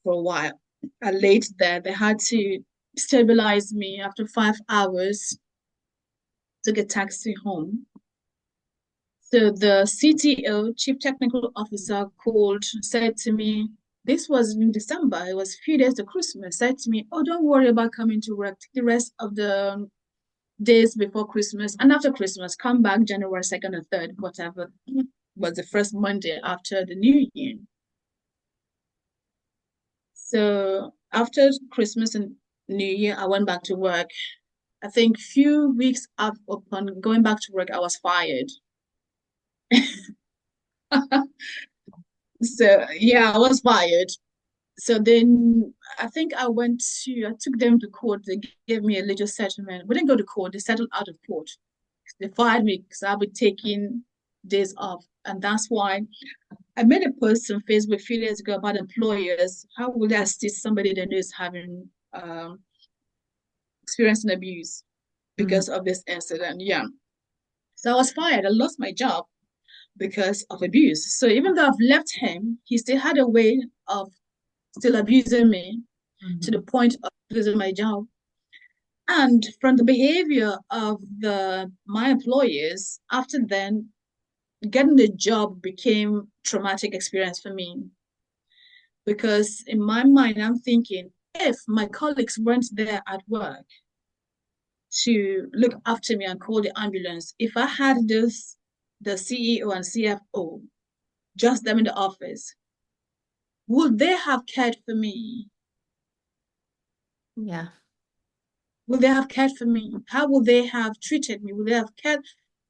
for a while. I laid there. They had to stabilize me after 5 hours, took a taxi home. So the CTO, Chief Technical Officer, called, said to me, this was in December, it was a few days to Christmas, said to me, oh, don't worry about coming to work. Take the rest of the days before Christmas and after Christmas, come back January 2nd or 3rd, whatever was the first Monday after the New Year. So after Christmas and New Year, I went back to work. I think few weeks up upon going back to work, I was fired. So yeah, I was fired. So then I think I took them to court. They gave me a little settlement. We didn't go to court. They settled out of court. They fired me because I'll be taking days off. And that's why I made a post on Facebook a few days ago about employers. How will they assist somebody they know is having experiencing abuse Mhm. because of this incident? Yeah. So I was fired. I lost my job because of abuse. So even though I've left him, he still had a way of still abusing me to the Mhm. point of losing my job. And from the behavior of the my employers, after then, getting the job became traumatic experience for me. Because in my mind, I'm thinking, if my colleagues weren't there at work to look after me and call the ambulance, if I had this, the CEO and CFO, just them in the office, would they have cared for me? Yeah. Would they have cared for me? How would they have treated me? Would they have cared?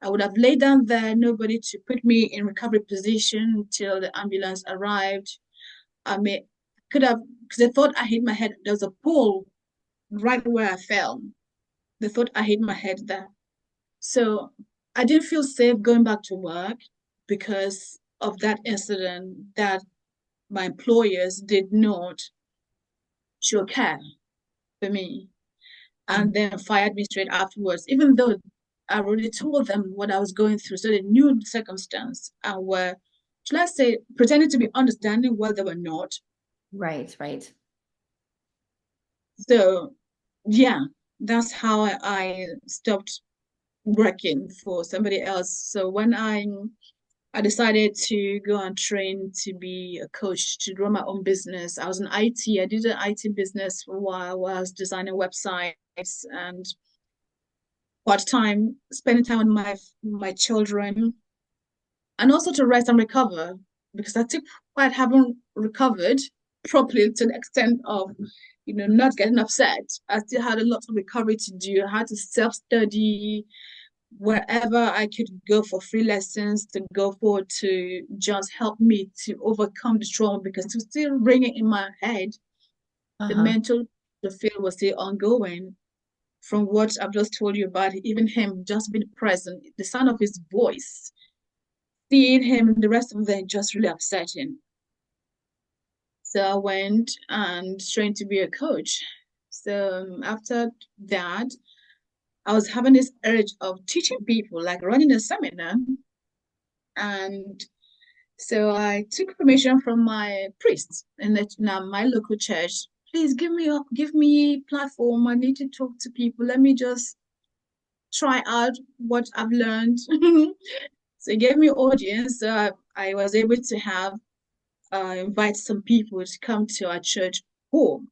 I would have laid down there, nobody to put me in recovery position until the ambulance arrived. I mean, could have, because they thought I hit my head. There was a pole right where I fell. They thought I hit my head there. So I didn't feel safe going back to work because of that incident that my employers did not show care for me and Mhm. then fired me straight afterwards, even though I already told them what I was going through. So they knew the circumstance and were, should I say, pretending to be understanding while they were not. Right, right. So, yeah, that's how I stopped working for somebody else. So when I decided to go and train to be a coach to run my own business. I was in IT. I did an IT business for a while while I was designing websites and part time, spending time with my children, and also to rest and recover because I took quite haven't recovered properly to the extent of not getting upset. I still had a lot of recovery to do. I had to self study wherever I could go for free lessons to go for to just help me to overcome the trauma because it was still ringing in my head. The Uh-huh. mental the fear was still ongoing from what I've just told you about even him just being present, the sound of his voice, seeing him the rest of the day just really upsetting. So I went and trained to be a coach. So after that, I was having this urge of teaching people, like running a seminar. And so I took permission from my priest in now my local church. Please give me platform. I need to talk to people. Let me just try out what I've learned. So it gave me audience. So I was able to have invite some people to come to our church home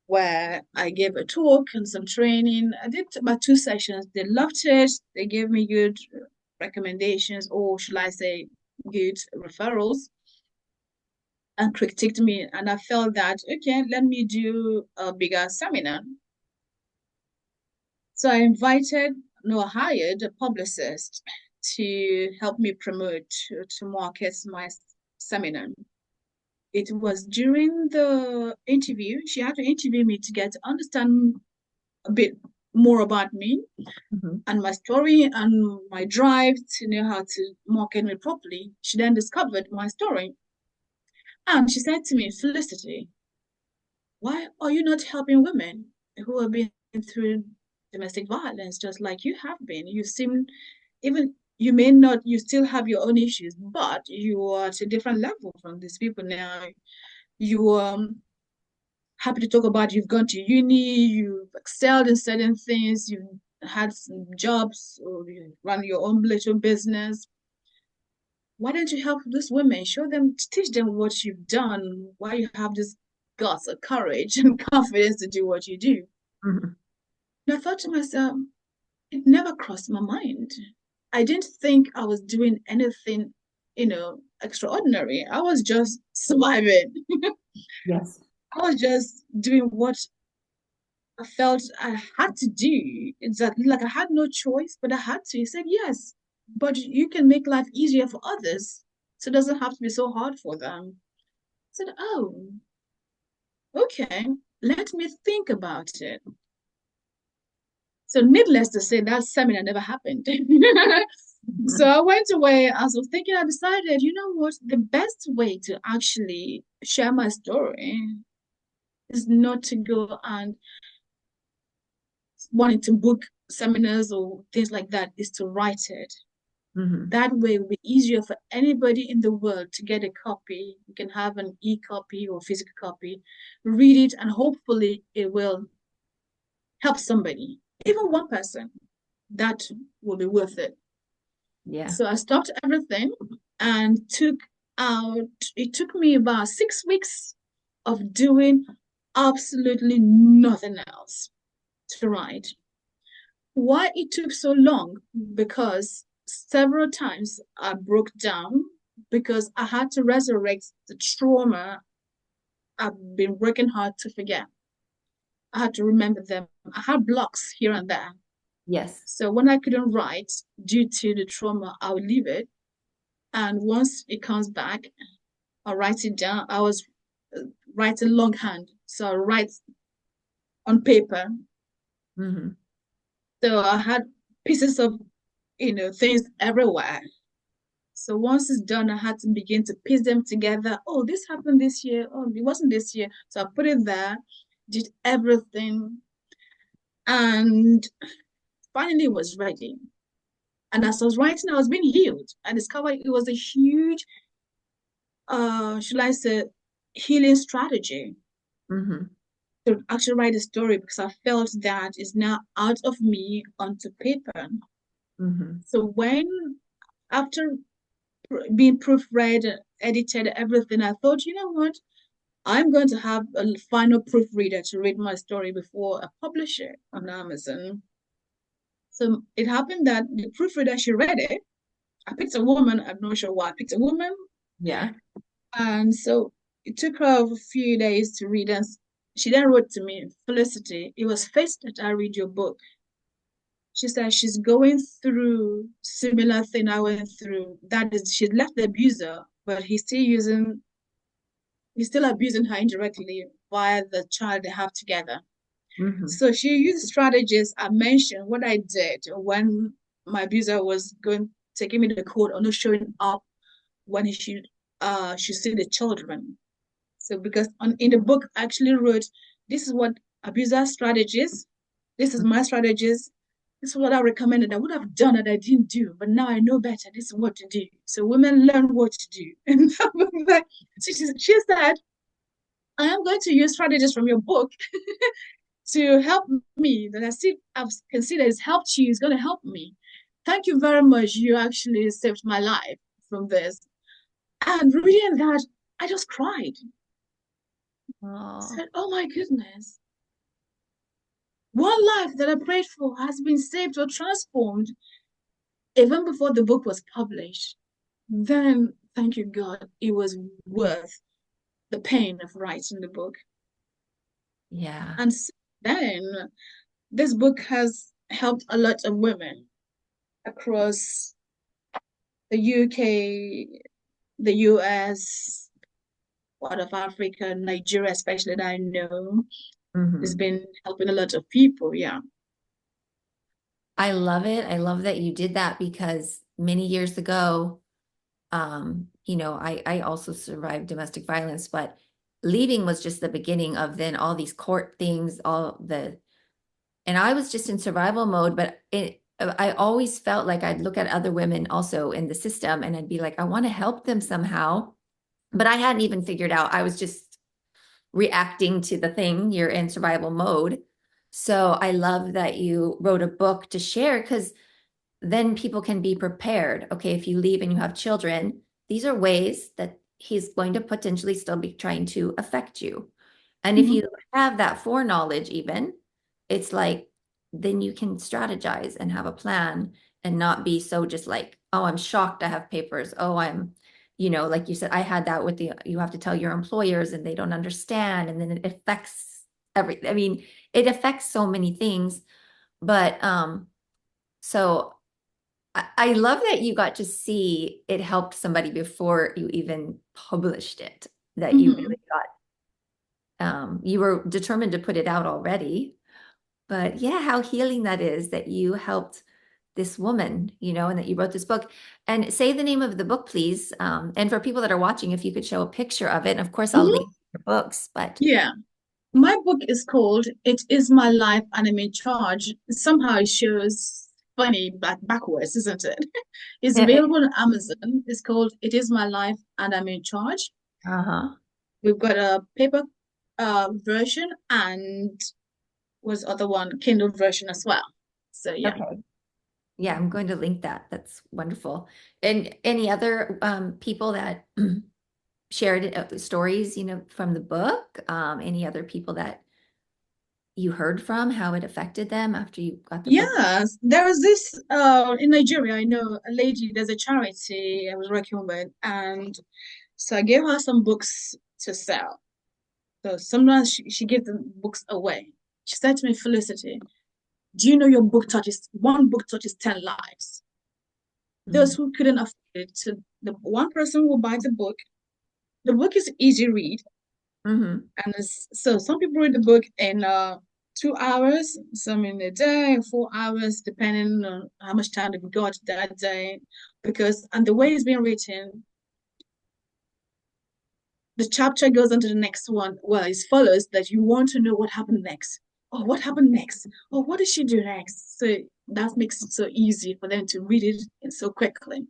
where I gave a talk and some training. I did about 2 sessions. They loved it. They gave me good recommendations, or should I say, good referrals, and critiqued me. And I felt that, okay, let me do a bigger seminar. So I invited, no, I hired a publicist to help me promote, to market my seminar. It was during the interview, she had to interview me to get to understand a bit more about me Mhm. and my story and my drive to know how to market me properly. She then discovered my story. And she said to me, Felicity, why are you not helping women who have been through domestic violence just like you have been? You seem, even you may not, you still have your own issues, but you are at a different level from these people now. You happy to talk about you've gone to uni, you've excelled in certain things, you've had some jobs, or you run your own little business. Why don't you help these women? Show them, teach them what you've done, why you have this guts or courage and confidence to do what you do. Mhm. And I thought to myself, it never crossed my mind. I didn't think I was doing anything, extraordinary. I was just surviving. Yes. I was just doing what I felt I had to do. Exactly, like I had no choice, but I had to. He said, yes, but you can make life easier for others. So it doesn't have to be so hard for them. I said, oh, okay, let me think about it. So needless to say, that seminar never happened. So Mhm. I went away. As I was thinking, I decided, you know what? The best way to actually share my story is not to go and wanting to book seminars or things like that, is to write it. Mhm. That way it will be easier for anybody in the world to get a copy. You can have an e-copy or physical copy, read it, and hopefully it will help somebody, even one person. That will be worth it. Yeah. So I stopped everything and it took me about 6 weeks of doing absolutely nothing else to write. Why it took so long? Because several times I broke down because I had to resurrect the trauma. I've been working hard to forget. I had to remember them. I had blocks here and there. Yes. So when I couldn't write due to the trauma, I would leave it. And once it comes back, I'll write it down. I was writing longhand. So I write on paper. Hmm. So I had pieces of, things everywhere. So once it's done, I had to begin to piece them together. Oh, this happened this year. Oh, it wasn't this year. So I put it there, did everything, and finally it was ready. And as I was writing, I was being healed. I discovered it was a huge, should I say, healing strategy Hmm. to actually write a story because I felt that is now out of me onto paper. Hmm. So when after being proofread, edited everything, I thought, you know what? I'm going to have a final proofreader to read my story before I publish it on Amazon. So it happened that the proofreader, she read it. I picked a woman. I'm not sure why I picked a woman. Yeah. And so it took her a few days to read. And she then wrote to me, Felicity, it was first that I read your book. She said she's going through similar thing I went through. That is, she left the abuser, but he's still abusing her indirectly via the child they have together. Hmm. So she used strategies. I mentioned what I did when my abuser was going taking me to court or not showing up when he should see the children. So because in the book I actually wrote, this is what abuser strategies, this is my strategies, this is what I recommended. I would have done that I didn't do, but now I know better. This is what to do. So women learn what to do. And she said, I am going to use strategies from your book to help me that I've considered has helped you, is going to help me. Thank you very much. You actually saved my life from this. And reading that, I just cried. I Oh. said, oh my goodness. One life that I prayed for has been saved or transformed even before the book was published. Then, thank you, God, it was worth the pain of writing the book. Yeah. And then this book has helped a lot of women across the UK, the US, part of Africa, Nigeria, especially that I know. It's Hmm. been helping a lot of people. Yeah. I love it. I love that you did that because many years ago, I also survived domestic violence, but leaving was just the beginning of then all these court things, and I was just in survival mode, but I always felt like I'd look at other women also in the system and I'd be like, I want to help them somehow. But I hadn't even figured out. I was just reacting to the thing. You're in survival mode. So I love that you wrote a book to share because then people can be prepared. Okay, if you leave and you have children, these are ways that he's going to potentially still be trying to affect you. And if Mhm. you have that foreknowledge, even, it's like then you can strategize and have a plan and not be so just like, oh, I'm shocked I have papers. Oh, like you said, I had that with you have to tell your employers and they don't understand. And then it affects everything. I mean, it affects so many things. But so I love that you got to see it helped somebody before you even published it, that you really Mhm. you were determined to put it out already. But yeah, how healing that is that you helped this woman, and that you wrote this book. And say the name of the book, please. And for people that are watching, if you could show a picture of it. And of course, I'll link Mhm. your books, but Yeah. My book is called It Is My Life and I'm in Charge. Somehow it shows funny backwards, isn't it? It's available on Amazon. It's called It Is My Life and I'm in Charge. uh-huh. We've got a paper version and was other one Kindle version as well. So yeah. Okay. Yeah, I'm going to link that. That's wonderful. And any other people that shared stories, from the book? Any other people that you heard from, how it affected them after you got the book? Yes, there was this in Nigeria. I know a lady, there's a charity I was working with, and so I gave her some books to sell. So sometimes she gives the books away. She said to me, Felicity, do you know your book touches one book touches 10 lives? Those Mm-hmm. who couldn't afford it. So the one person will buy the book is easy read. Mm-hmm. And so some people read the book in 2 hours, some in a day, 4 hours, depending on how much time they've got that day. Because and the way it's been written, the chapter goes on to the next one. Well, it follows that you want to know what happened next. Oh, what happened next? Oh, what did she do next? So that makes it so easy for them to read it so quickly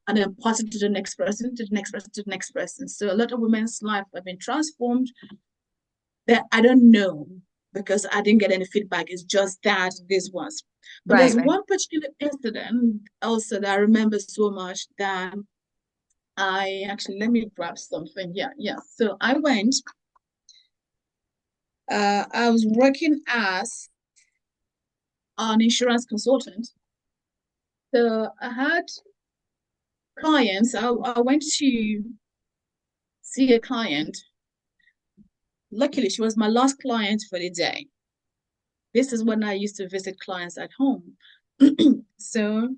and then pass it to the next person, to the next person, to the next person. So a lot of women's life have been transformed that I don't know because I didn't get any feedback. It's just that this was. But Right, there's right. one particular incident also that I remember so much that I actually let me grab something. Yeah, yeah. So I was working as an insurance consultant. So I had clients. I went to see a client. Luckily, she was my last client for the day. This is when I used to visit clients at home. So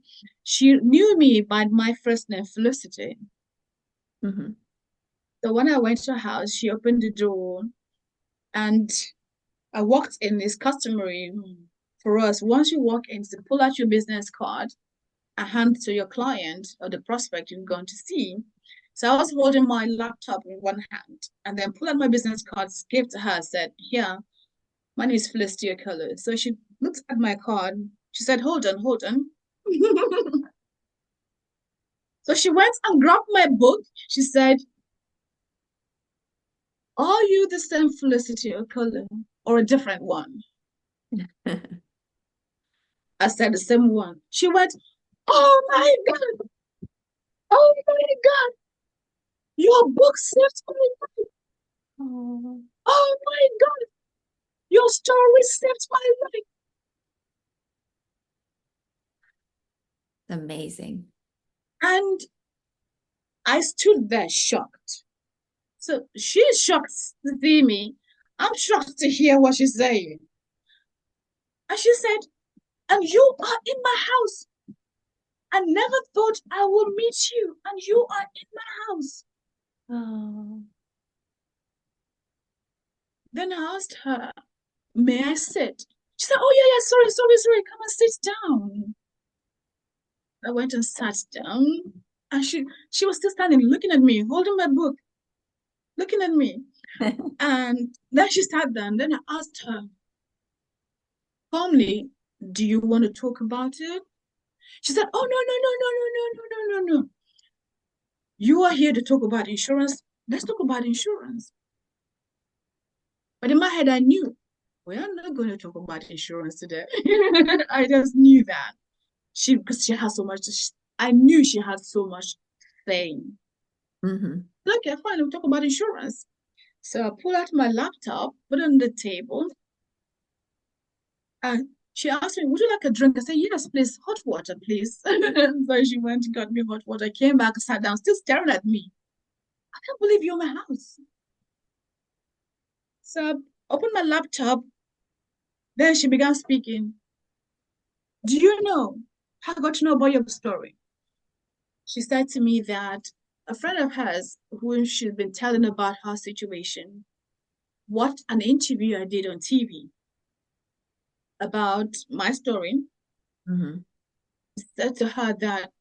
she knew me by my first name, Felicity. Mm-hmm. So when I went to her house, she opened the door and I walked in. This customary for us. Once you walk in, to pull out your business card and hand to your client or the prospect you're going to see. So I was holding my laptop in one hand and then pull out my business cards, gave to her, said, here, my name is Felicity Okolo. So she looked at my card. She said, hold on, hold on. So she went and grabbed my book. She said, are you the same Felicity Okolo or a different one? I said, the same one. She went, oh my God, oh my God, your book saved my life. Oh, Oh my God, your story saved my life. amazing. And I stood there shocked. So she's shocked to see me. I'm shocked to hear what she's saying. And she said, and you are in my house. I never thought I would meet you, and you are in my house. Oh. Then I asked her, may I sit? She said, oh, yeah, yeah, sorry, sorry, sorry, come and sit down. I went and sat down, and she was still standing, looking at me, holding my book, looking at me. And then she sat down. Then I asked her, calmly, do you want to talk about it? She said, oh, no, no, no, no, no, no, no, no, no, no. You are here to talk about insurance. Let's talk about insurance. But in my head, I knew we are not going to talk about insurance today. I just knew that because she has so much. I knew she had so much saying. Mm-hmm. Okay, fine. We'll talk about insurance. So I pulled out my laptop, put it on the table, and she asked me, "Would you like a drink?" I said, "Yes, please. Hot water, please." So she went and got me hot water. Came back, sat down, still staring at me. I can't believe you're in my house. So I opened my laptop. Then she began speaking. Do you know how I got to know about your story? She said to me that a friend of hers, who she'd been telling about her situation, watched an interview I did on TV about my story, Mm-hmm. said to her that,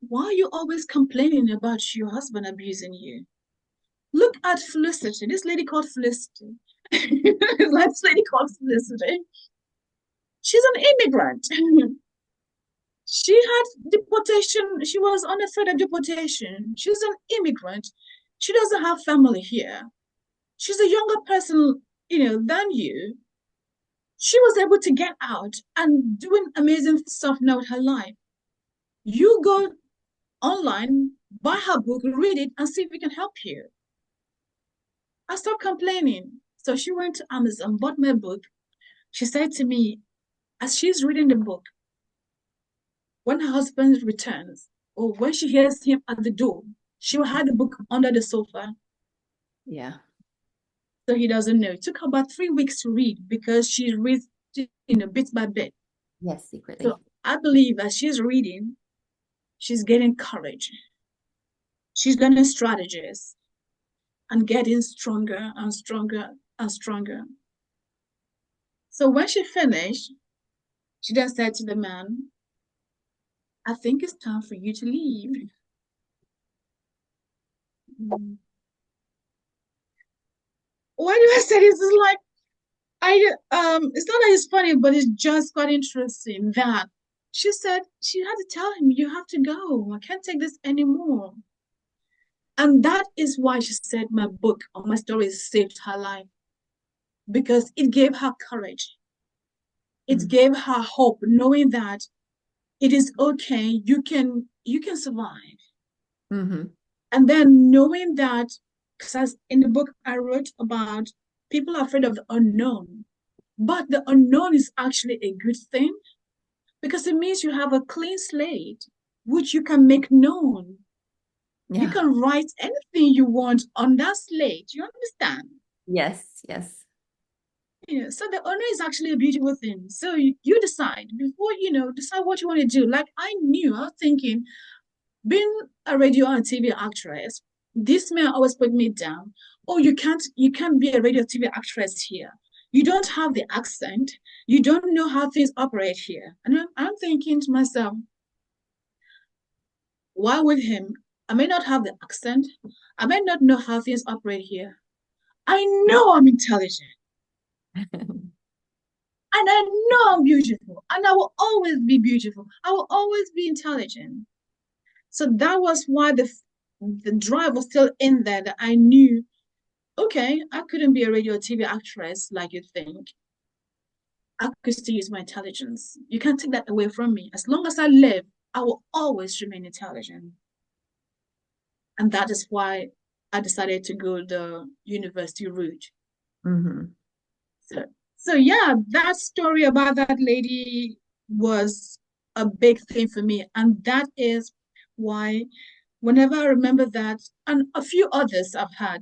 why are you always complaining about your husband abusing you? Look at Felicity, this lady called Felicity. This lady called Felicity. She's an immigrant. She had deportation. She was on a threat of deportation. She's an immigrant. She doesn't have family here. She's a younger person, than you. She was able to get out and doing amazing stuff now with her life. You go online, buy her book, read it, and see if it can help you. I stopped complaining. So she went to Amazon, bought my book. She said to me, as she's reading the book, when her husband returns, or when she hears him at the door, she will hide the book under the sofa. Yeah. So he doesn't know. It took her about 3 weeks to read because she reads, bit by bit. Yes, secretly. So I believe as she's reading, she's getting courage. She's learning strategies and getting stronger and stronger and stronger. So when she finished, she then said to the man, I think it's time for you to leave. Mm. Why do I say this? It's like it's not that it's funny, but it's just quite interesting that she said she had to tell him, you have to go. I can't take this anymore. And that is why she said my book or my story saved her life because it gave her courage. It Mm. gave her hope, knowing that it is okay. You can survive. Mm-hmm. And then knowing that, because in the book I wrote about people are afraid of the unknown, but the unknown is actually a good thing because it means you have a clean slate, which you can make known. You Yeah. can write anything you want on that slate. You understand? Yes, yes. Yeah, so the honor is actually a beautiful thing. So you decide before decide what you want to do. Like I was thinking, being a radio and TV actress, this man always put me down. Oh, you can't be a radio TV actress here. You don't have the accent. You don't know how things operate here. And I'm thinking to myself, why with him? I may not have the accent. I may not know how things operate here. I know I'm intelligent. And I know I'm beautiful. And I will always be beautiful. I will always be intelligent. So that was why the drive was still in there that I knew, okay, I couldn't be a radio TV actress like you think. I could still use my intelligence. You can't take that away from me. As long as I live, I will always remain intelligent. And that is why I decided to go the university route. Mm-hmm. So, so yeah, that story about that lady was a big thing for me. And that is why whenever I remember that, and a few others I've had,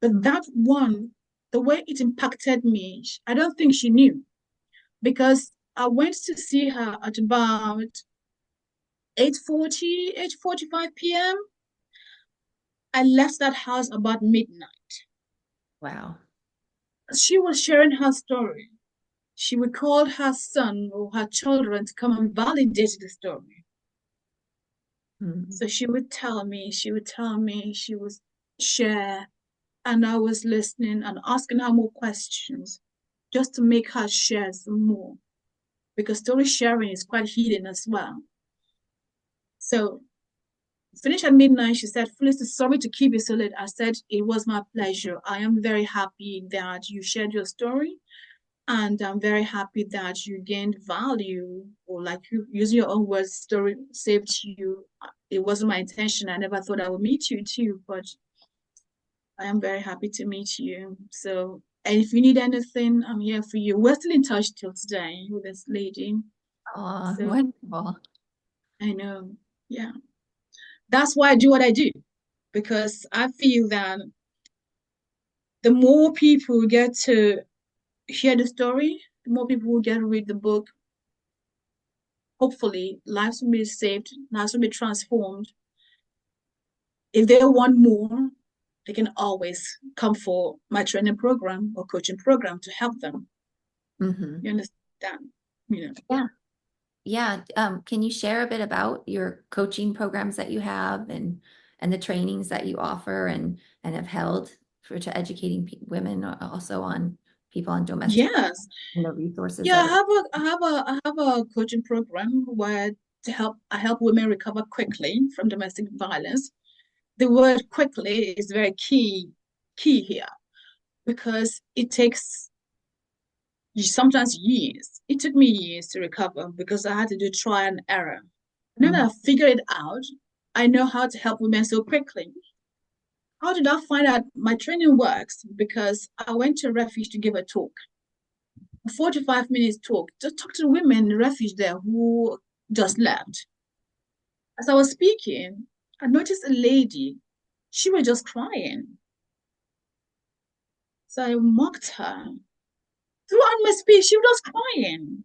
but that one, the way it impacted me, I don't think she knew because I went to see her at about 8:40, 8:45 p.m. I left that house about midnight. Wow. She was sharing her story. She would call her son or her children to come and validate the story. Mm-hmm. So she would share, and I was listening and asking her more questions just to make her share some more because story sharing is quite healing as well. So finished at midnight. She said, Felicity, sorry to keep you so late. I said, it was my pleasure. I am very happy that you shared your story. And I'm very happy that you gained value, or like you using your own words, story saved you. It wasn't my intention. I never thought I would meet you too, but I am very happy to meet you. So, and if you need anything, I'm here for you. We're still in touch till today with this lady. Oh, So wonderful. I know, yeah. That's why I do what I do, because I feel that the more people get to hear the story, the more people will get to read the book. Hopefully, lives will be saved, lives will be transformed. If they want more, they can always come for my training program or coaching program to help them. Mm-hmm. You understand? You know. Yeah. Yeah. Can you share a bit about your coaching programs that you have and the trainings that you offer and have held for to educating women also on people on domestic Yes. and the resources Yeah, that are. I have a coaching program where I help women recover quickly from domestic violence. The word quickly is very key here because it takes sometimes years. It took me years to recover because I had to do trial and error. Now that Mhm. I figured it out, I know how to help women so quickly. How did I find out my training works? Because I went to a refuge to give a talk, a 45 minutes talk, just talk to women in the refuge there who just left. As I was speaking, I noticed a lady, she was just crying. So I mocked her. Throughout my speech, she was crying.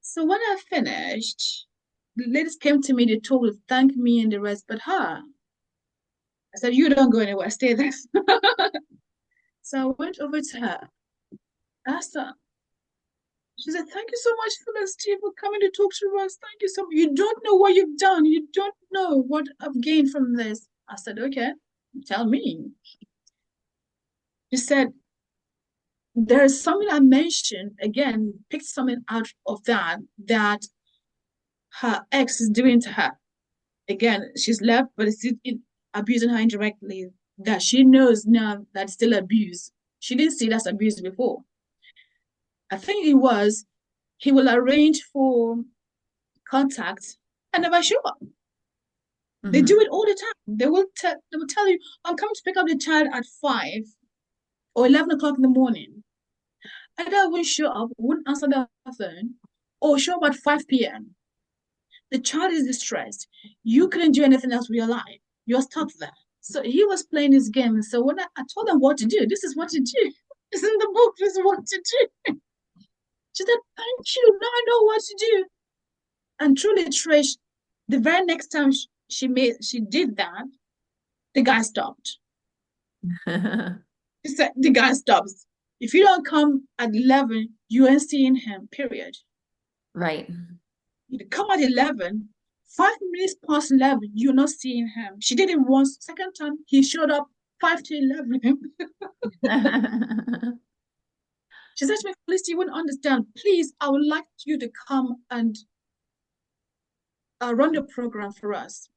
So when I finished, the ladies came to me, they told to thank me and the rest, but her. I said, you don't go anywhere, stay there. So I went over to her, asked her, she said, thank you so much, Felicity, for coming to talk to us. Thank you so much. You don't know what you've done. You don't know what I've gained from this. I said, okay, tell me. She said, there is something I mentioned, again, picked something out of that her ex is doing to her. Again, she's left, but it's abusing her indirectly. That she knows now that's still abuse. She didn't see that's abuse before. I think it was he will arrange for contact and never show up. They do Hmm. it all the time. They will tell you, I'm coming to pick up the child at 5 or 11 o'clock in the morning. Either I won't show up, won't answer the phone, or show up at 5 p.m. The child is distressed. You couldn't do anything else with your life. You're stuck there. So he was playing this game. So when I told him what to do, this is what to do. It's in the book, this is what to do. She said, thank you. Now I know what to do. And truly, Trish, the very next time she did that, the guy stopped. She said, the guy stops. If you don't come at 11, you ain't seeing him, period. Right. You come at 11, 5 minutes past 11, you're not seeing him. She did it once. Second time, he showed up 5 to 11. She said to me, Felicity, you wouldn't understand. Please, I would like you to come and run the program for us.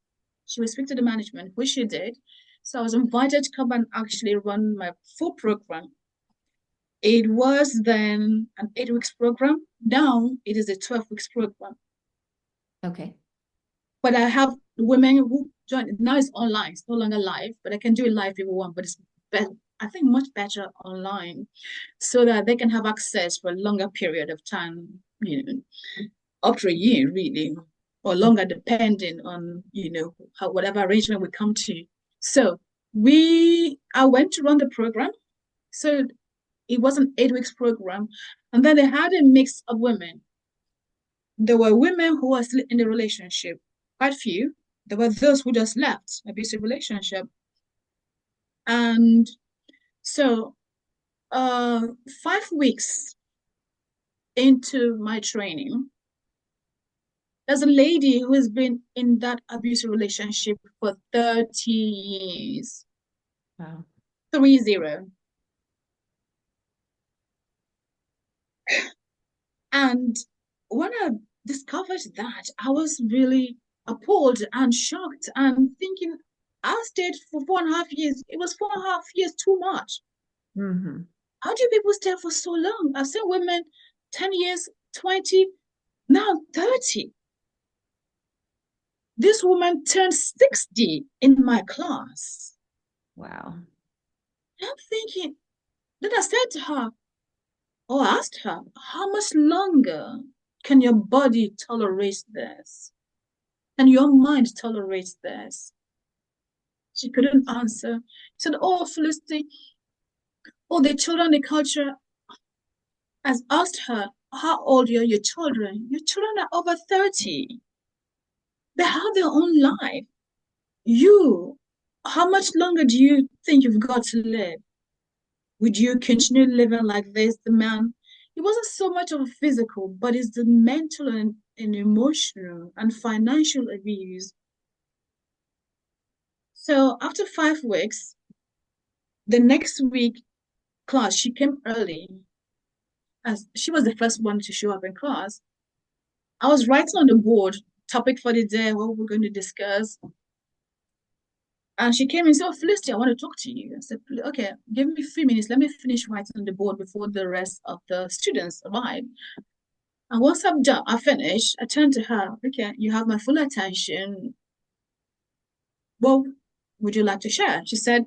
She would speak to the management, which she did. So I was invited to come and actually run my full program. It was then an 8 weeks program. Now it is a 12 weeks program. Okay. But I have women who join. Now it's online. It's no longer live, but I can do it live if you want. But it's I think much better online, so that they can have access for a longer period of time. Up to a year really, or longer, depending on how whatever arrangement we come to. So I went to run the program. So it was an 8 weeks program, and then they had a mix of women. There were women who were still in the relationship, quite few. There were those who just left abusive relationship. And so 5 weeks into my training, there's a lady who has been in that abusive relationship for 30 years. Wow. 30. And when I discovered that, I was really appalled and shocked and thinking, I stayed for 4.5 years. It was 4.5 years too much. Hmm. How do people stay for so long? I've seen women 10 years, 20, now 30. This woman turned 60 in my class. Wow. I'm thinking, then I said to her, or asked her, how much longer can your body tolerate this? Can your mind tolerate this? She couldn't answer. She said, oh, Felicity, oh, the children, the culture. I asked her, how old are your children? Your children are over 30. They have their own life. You, how much longer do you think you've got to live? Would you continue living like this? The man, it wasn't so much of a physical, but it's the mental and emotional and financial abuse. So after 5 weeks, the next week class, she came early as she was the first one to show up in class. I was writing on the board, topic for the day, what we're going to discuss. And she came and said, oh, Felicity, I want to talk to you. I said, okay, give me 3 minutes. Let me finish writing on the board before the rest of the students arrive. And once I'm done, I finish, I turned to her, okay, you have my full attention. What would you like to share? She said,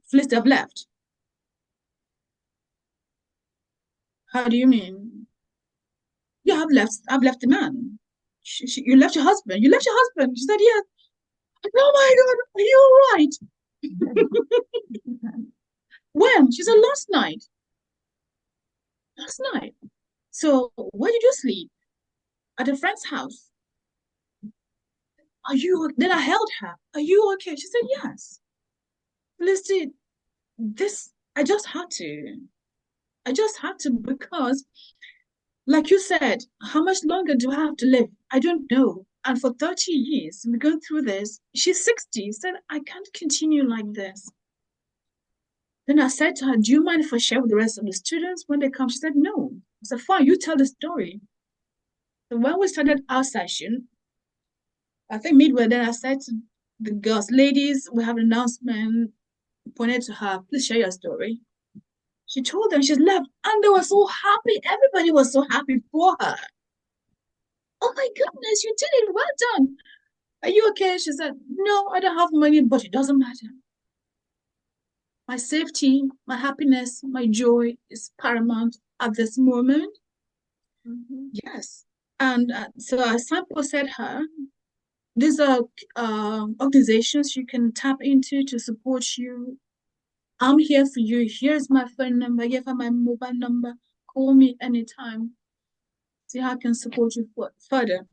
Felicity, I've left. How do you mean? Yeah, I've left the man. You left your husband. You left your husband. She said, yes. Oh my God, are you all right? When? She said, last night. Last night. So where did you sleep? At a friend's house. Are you? Then I held her. Are you okay? She said, yes. Listen, this, I just had to. I just had to because, like you said, how much longer do I have to live? I don't know. And for 30 years, we go through this. She's 60, said, I can't continue like this. Then I said to her, do you mind if I share with the rest of the students when they come? She said, no. I said, fine, you tell the story. So when we started our session, I think midway, then I said to the girls, ladies, we have an announcement. Pointed to her, please share your story. She told them she's left, and they were so happy. Everybody was so happy for her. Oh my goodness, you did it. Well done. Are you okay? She said, no, I don't have money, but it doesn't matter. My safety, my happiness, my joy is paramount at this moment. Mhm. Yes. And so I said her, these are organizations you can tap into to support you. I'm here for you. Here's my phone number. Give her my mobile number. Call me anytime. See how I can support you further.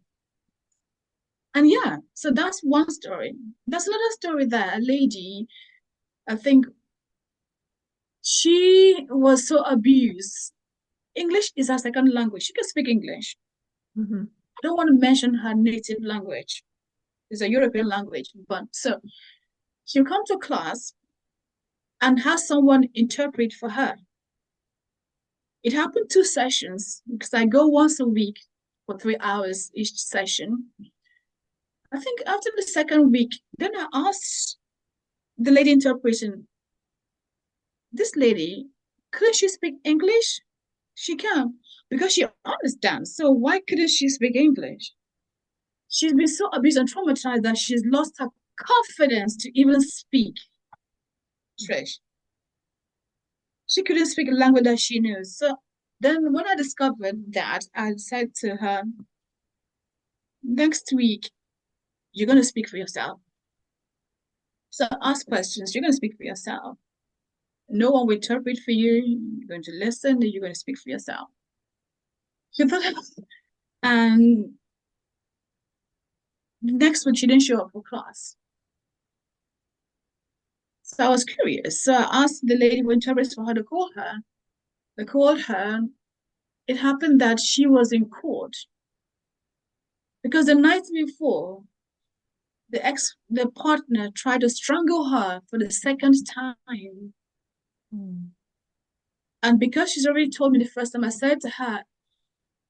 And yeah, so that's one story. There's another story that a lady, I think she was so abused. English is her second language. She can speak English. Mhm. I don't want to mention her native language. It's a European language. But so she'll come to class and have someone interpret for her. It happened 2 sessions because I go once a week for 3 hours each session. I think after the second week, then I asked the lady interpreting, this lady, could she speak English? She can because she understands. So why couldn't she speak English? She's been so abused and traumatized that she's lost her confidence to even speak. Trish. She couldn't speak a language that she knows. So then when I discovered that, I said to her, next week, you're going to speak for yourself. So ask questions. You're going to speak for yourself. No one will interpret for you. You're going to listen. You're going to speak for yourself. And next week, she didn't show up for class. So I was curious. So I asked the lady who interprets for her to call her. They called her. It happened that she was in court because the night before, the partner tried to strangle her for the second time. Mm. And because she's already told me the first time, I said to her,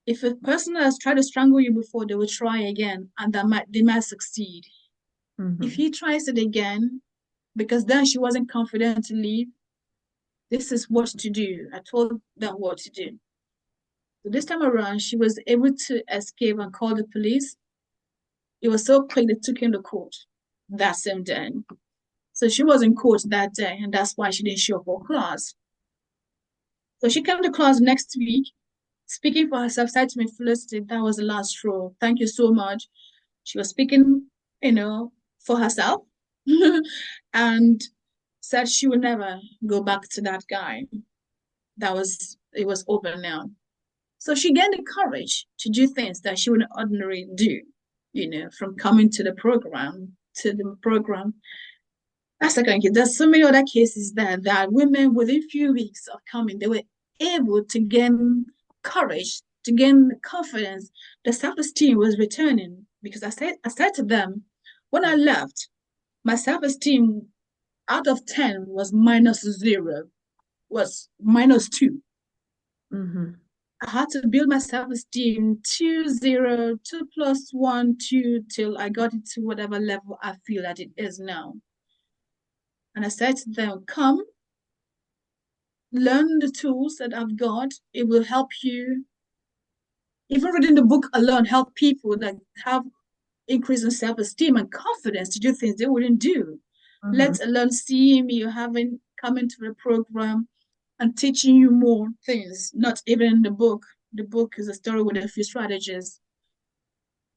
if a person has tried to strangle you before, they will try again, and they might succeed. If Mhm. he tries it again, because then she wasn't confident to leave, this is what to do. I told them what to do. So this time around, she was able to escape and call the police. It was so quick they took him to court that same day. So she was in court that day, and that's why she didn't show up for class. So she came to class next week, speaking for herself, said to me, Felicity, that was the last straw. Thank you so much. She was speaking, for herself and said she would never go back to that guy. It was over now. So she gained the courage to do things that she wouldn't ordinarily do, from coming to the program. That's like, there's so many other cases there that women within a few weeks of coming, they were able to gain courage, to gain confidence. The self-esteem was returning because I said to them, when I left, my self-esteem out of 10 was -0, was -2. Mhm. I had to build my self-esteem 2, 0, 2+1, 2 till I got it to whatever level I feel that it is now. And I said to them, come, learn the tools that I've got. It will help you. Even reading the book alone help people that have increase in self-esteem and confidence to do things they wouldn't do. Mhm. Let alone seeing you having come into the program and teaching you more things, not even in the book. The book is a story with a few strategies.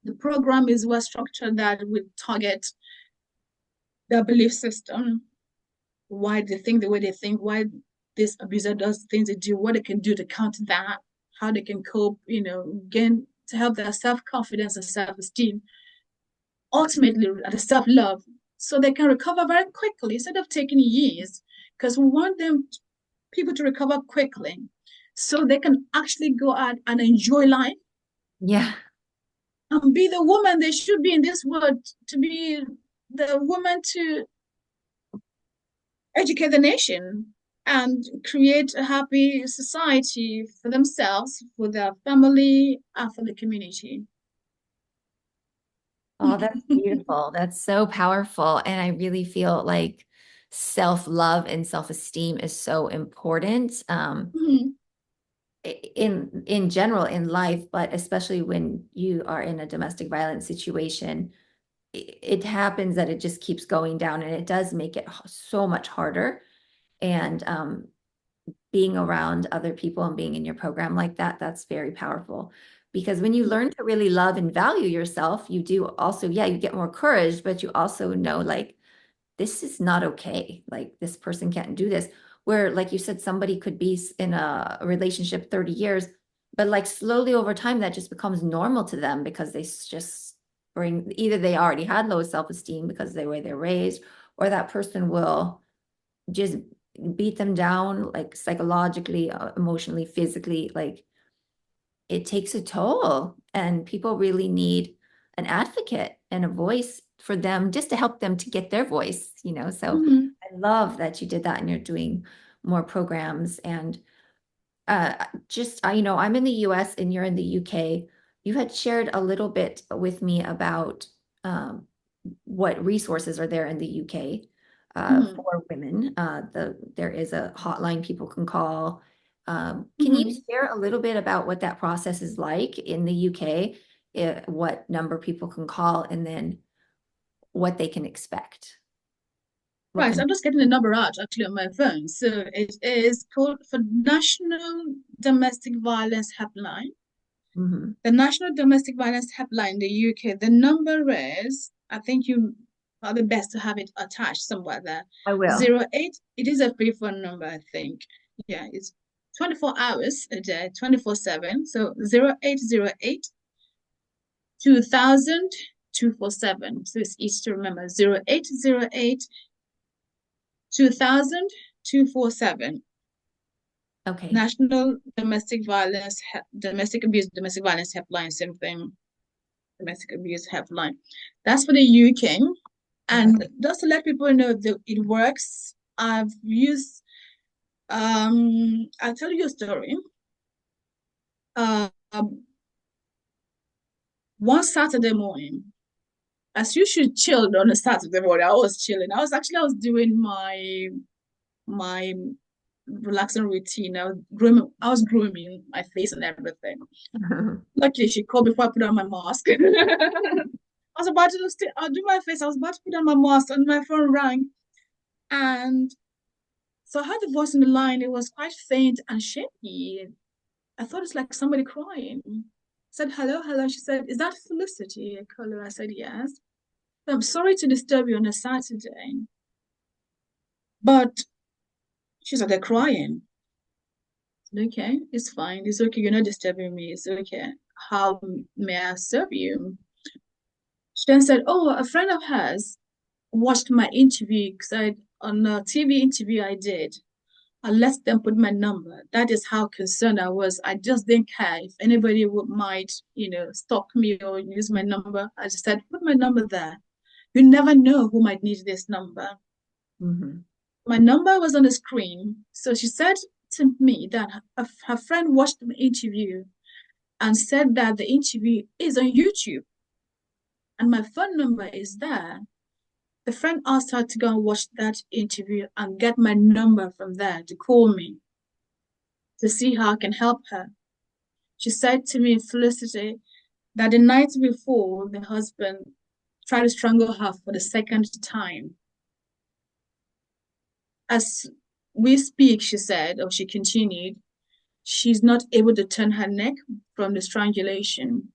The program is well structured that would target their belief system. why they think the way they think, why this abuser does things they do, what they can do to counter that, how they can cope, again, to help their self-confidence and self-esteem, ultimately the self-love, so they can recover very quickly instead of taking years. Because we want people to recover quickly so they can actually go out and enjoy life Yeah. and be the woman they should be in this world, to be the woman to educate the nation and create a happy society for themselves, for their family, and for the community. Oh, that's beautiful. That's so powerful. And I really feel like self-love and self-esteem is so important in general in life, but especially when you are in a domestic violence situation, it happens that it just keeps going down and it does make it so much harder. And being around other people and being in your program like that, that's very powerful. Because when you learn to really love and value yourself, you do also, yeah, you get more courage, but you also know like this is not okay. Like this person can't do this. Where, like you said, somebody could be in a relationship 30 years, but like slowly over time, that just becomes normal to them because they just bring either they already had low self-esteem because of the way they're raised, or that person will just beat them down like psychologically, emotionally, physically. Like it takes a toll, and people really need an advocate and a voice for them just to help them to get their voice, So Mm-hmm. I love that you did that and you're doing more programs. And I'm in the US and you're in the UK. You had shared a little bit with me about what resources are there in the UK Mm-hmm. for women. There is a hotline people can call. Can you Mm-hmm. share a little bit about what that process is like in the UK, what number people can call, and then what they can expect? What Right, so can I'm just getting the number out actually on my phone. So it is called for National Domestic Violence Helpline. Mhm. The National Domestic Violence Helpline in the UK, the number is, I think you are the best to have it attached somewhere there. I will. 08, it is a free phone number, I think. Yeah, it's 24 hours a day, 24/7. So 0808 2000 247. So it's easy to remember. 0808 2000 247. Okay. National Domestic Violence, Domestic Abuse, Domestic Violence Helpline, same thing. Domestic Abuse Helpline. That's for the UK. Okay. And just to let people know that it works, I've used, I'll tell you a story. Um, one Saturday morning, as you should chill on a Saturday morning, I was chilling. I was doing my relaxing routine. I was grooming my face and everything. Luckily, she called before I put on my mask. I was about to I'll do my face. I was about to put on my mask, and my phone rang. And so I heard the voice on the line. It was quite faint and shaky. I thought it's like somebody crying. I said, hello, hello. She said, is that Felicity Okolo? I said, yes. I'm sorry to disturb you on a Saturday. But she started crying. Okay, it's fine. It's okay. You're not disturbing me. It's okay. How may I serve you? She then said, oh, a friend of hers watched my interview because on a TV interview I did. I let them put my number. That is how concerned I was. I just didn't care if anybody might, stalk me or use my number. I just said, put my number there. You never know who might need this number. Mhm. My number was on the screen. So she said to me that her friend watched the interview and said that the interview is on YouTube and my phone number is there. The friend asked her to go and watch that interview and get my number from there to call me to see how I can help her. She said to me, Felicity, that the night before the husband tried to strangle her for the second time. As we speak, she said, or she continued, she's not able to turn her neck from the strangulation.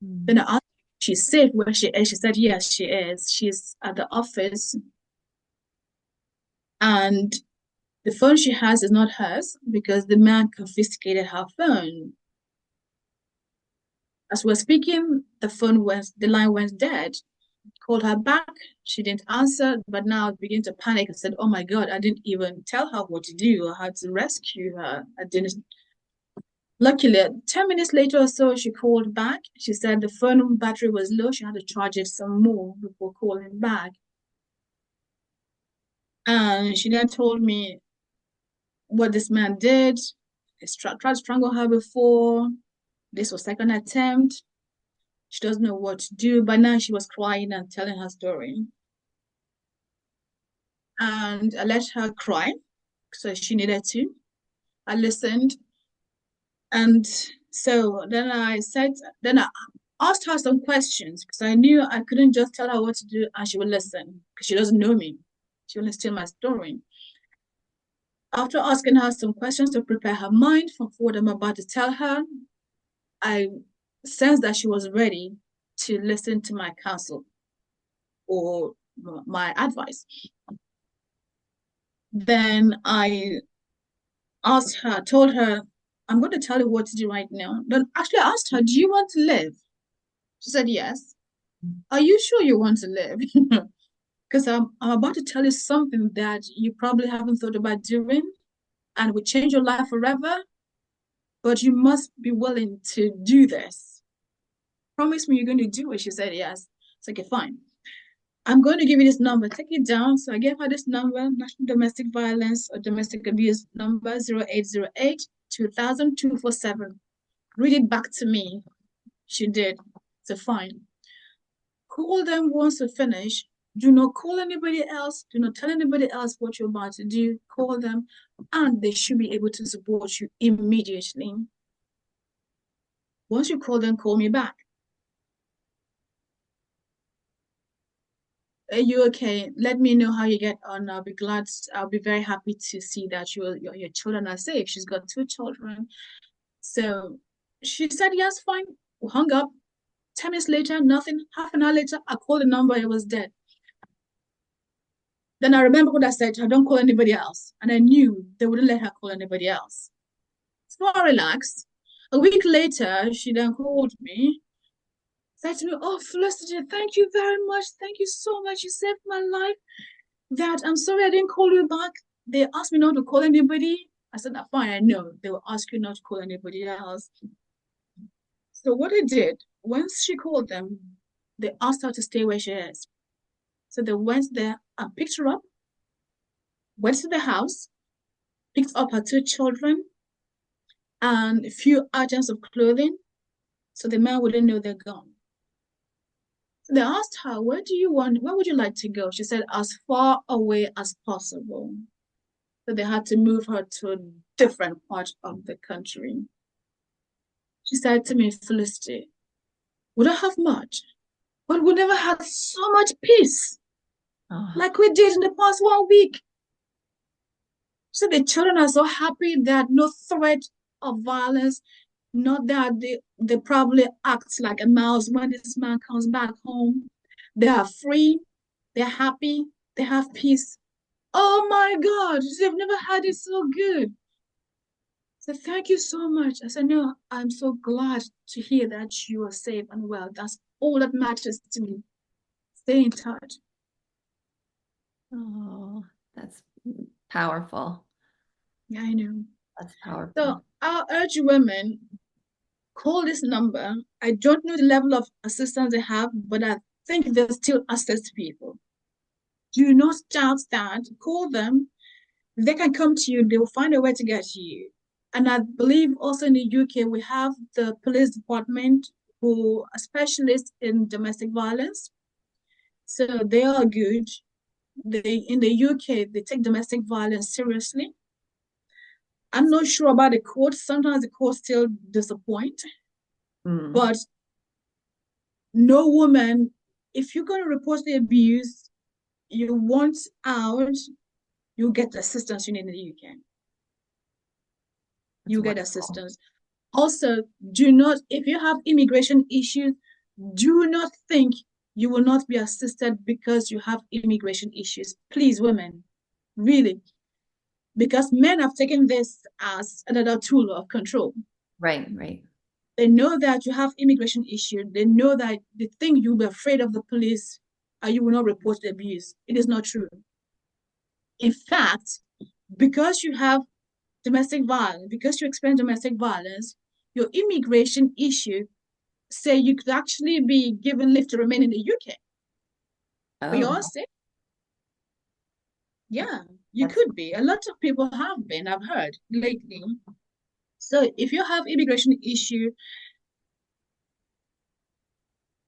Then Mhm. I asked her, she's safe where she is. She said, yes, she is. She's at the office. And the phone she has is not hers because the man confiscated her phone. As we're speaking, the line went dead. Called her back. She didn't answer, but now I began to panic and said, "Oh my God, I didn't even tell her what to do. I had to rescue her. I didn't." Luckily, 10 minutes later or so, she called back. She said the phone battery was low. She had to charge it some more before calling back. And she then told me what this man did. He tried to strangle her before. This was second attempt. She doesn't know what to do. By now, she was crying and telling her story. And I let her cry, so she needed to. I listened. And so then I asked her some questions because I knew I couldn't just tell her what to do and she would listen because she doesn't know me. She only steal my story. After asking her some questions to prepare her mind for what I'm about to tell her, I sensed that she was ready to listen to my counsel or my advice. Then I told her, I'm going to tell you what to do right now. Then actually I asked her, do you want to live? She said, yes. Are you sure you want to live? Because I'm about to tell you something that you probably haven't thought about doing and would change your life forever, but you must be willing to do this. Promise me you're going to do it. She said, yes. It's like, okay, fine. I'm going to give you this number. Take it down. So I gave her this number, National Domestic Violence or Domestic Abuse number 0808 2000 247. Read it back to me. She did. So fine. Call them once you finish. Do not call anybody else. Do not tell anybody else what you're about to do. Call them, and they should be able to support you immediately. Once you call them, call me back. Are you okay? Let me know how you get on. I'll be very happy to see that your children are safe. She's got two children. So she said, yes, fine. We hung up. 10 minutes later, nothing. Half an hour later, I called the number. It was dead. Then I remember what I said. I don't call anybody else. And I knew they wouldn't let her call anybody else. So I relaxed. A week later, she then called me, said to me, "Oh, Felicity, thank you very much. Thank you so much. You saved my life. That I'm sorry I didn't call you back. They asked me not to call anybody." I said, fine, I know. They will ask you not to call anybody else. So what I did, once she called them, they asked her to stay where she is. So they went there and picked her up, went to the house, picked up her two children and a few items of clothing so the man wouldn't know they're gone. So they asked her, where would you like to go? She said, as far away as possible. So they had to move her to a different part of the country. She said to me, Felicity, we don't have much, but we never had so much peace like we did in the past 1 week. So the children are so happy that no threat of violence, not that they probably act like a mouse when this man comes back home. They are free, they're happy, they have peace. Oh my God, they've never had it so good. So thank you so much. I said, no, I'm so glad to hear that you are safe and well. That's all that matters to me. Stay in touch. Oh, that's powerful. Yeah, I know. That's powerful. So I'll urge women, call this number. I don't know the level of assistance they have, but I think there's still access to people. Do not doubt that. Call them. They can come to you. They will find a way to get to you. And I believe also in the UK, we have the police department who are specialists in domestic violence. So they are good. In the UK, they take domestic violence seriously. I'm not sure about the courts. Sometimes the courts still disappoint. But no woman, if you're going to report the abuse, you want out, you get the assistance you need in the UK. You get assistance. Also, if you have immigration issues, do not think you will not be assisted because you have immigration issues. Please, women, really, because men have taken this as another tool of control. Right, right. They know that you have immigration issue. They know that they think you'll be afraid of the police and you will not report the abuse. It is not true. In fact, because you have domestic violence, because you experience domestic violence, your immigration issue say you could actually be given leave to remain in the UK for your Oh, sake. Yeah, you that's could be. A lot of people have been, I've heard lately. So if you have immigration issue,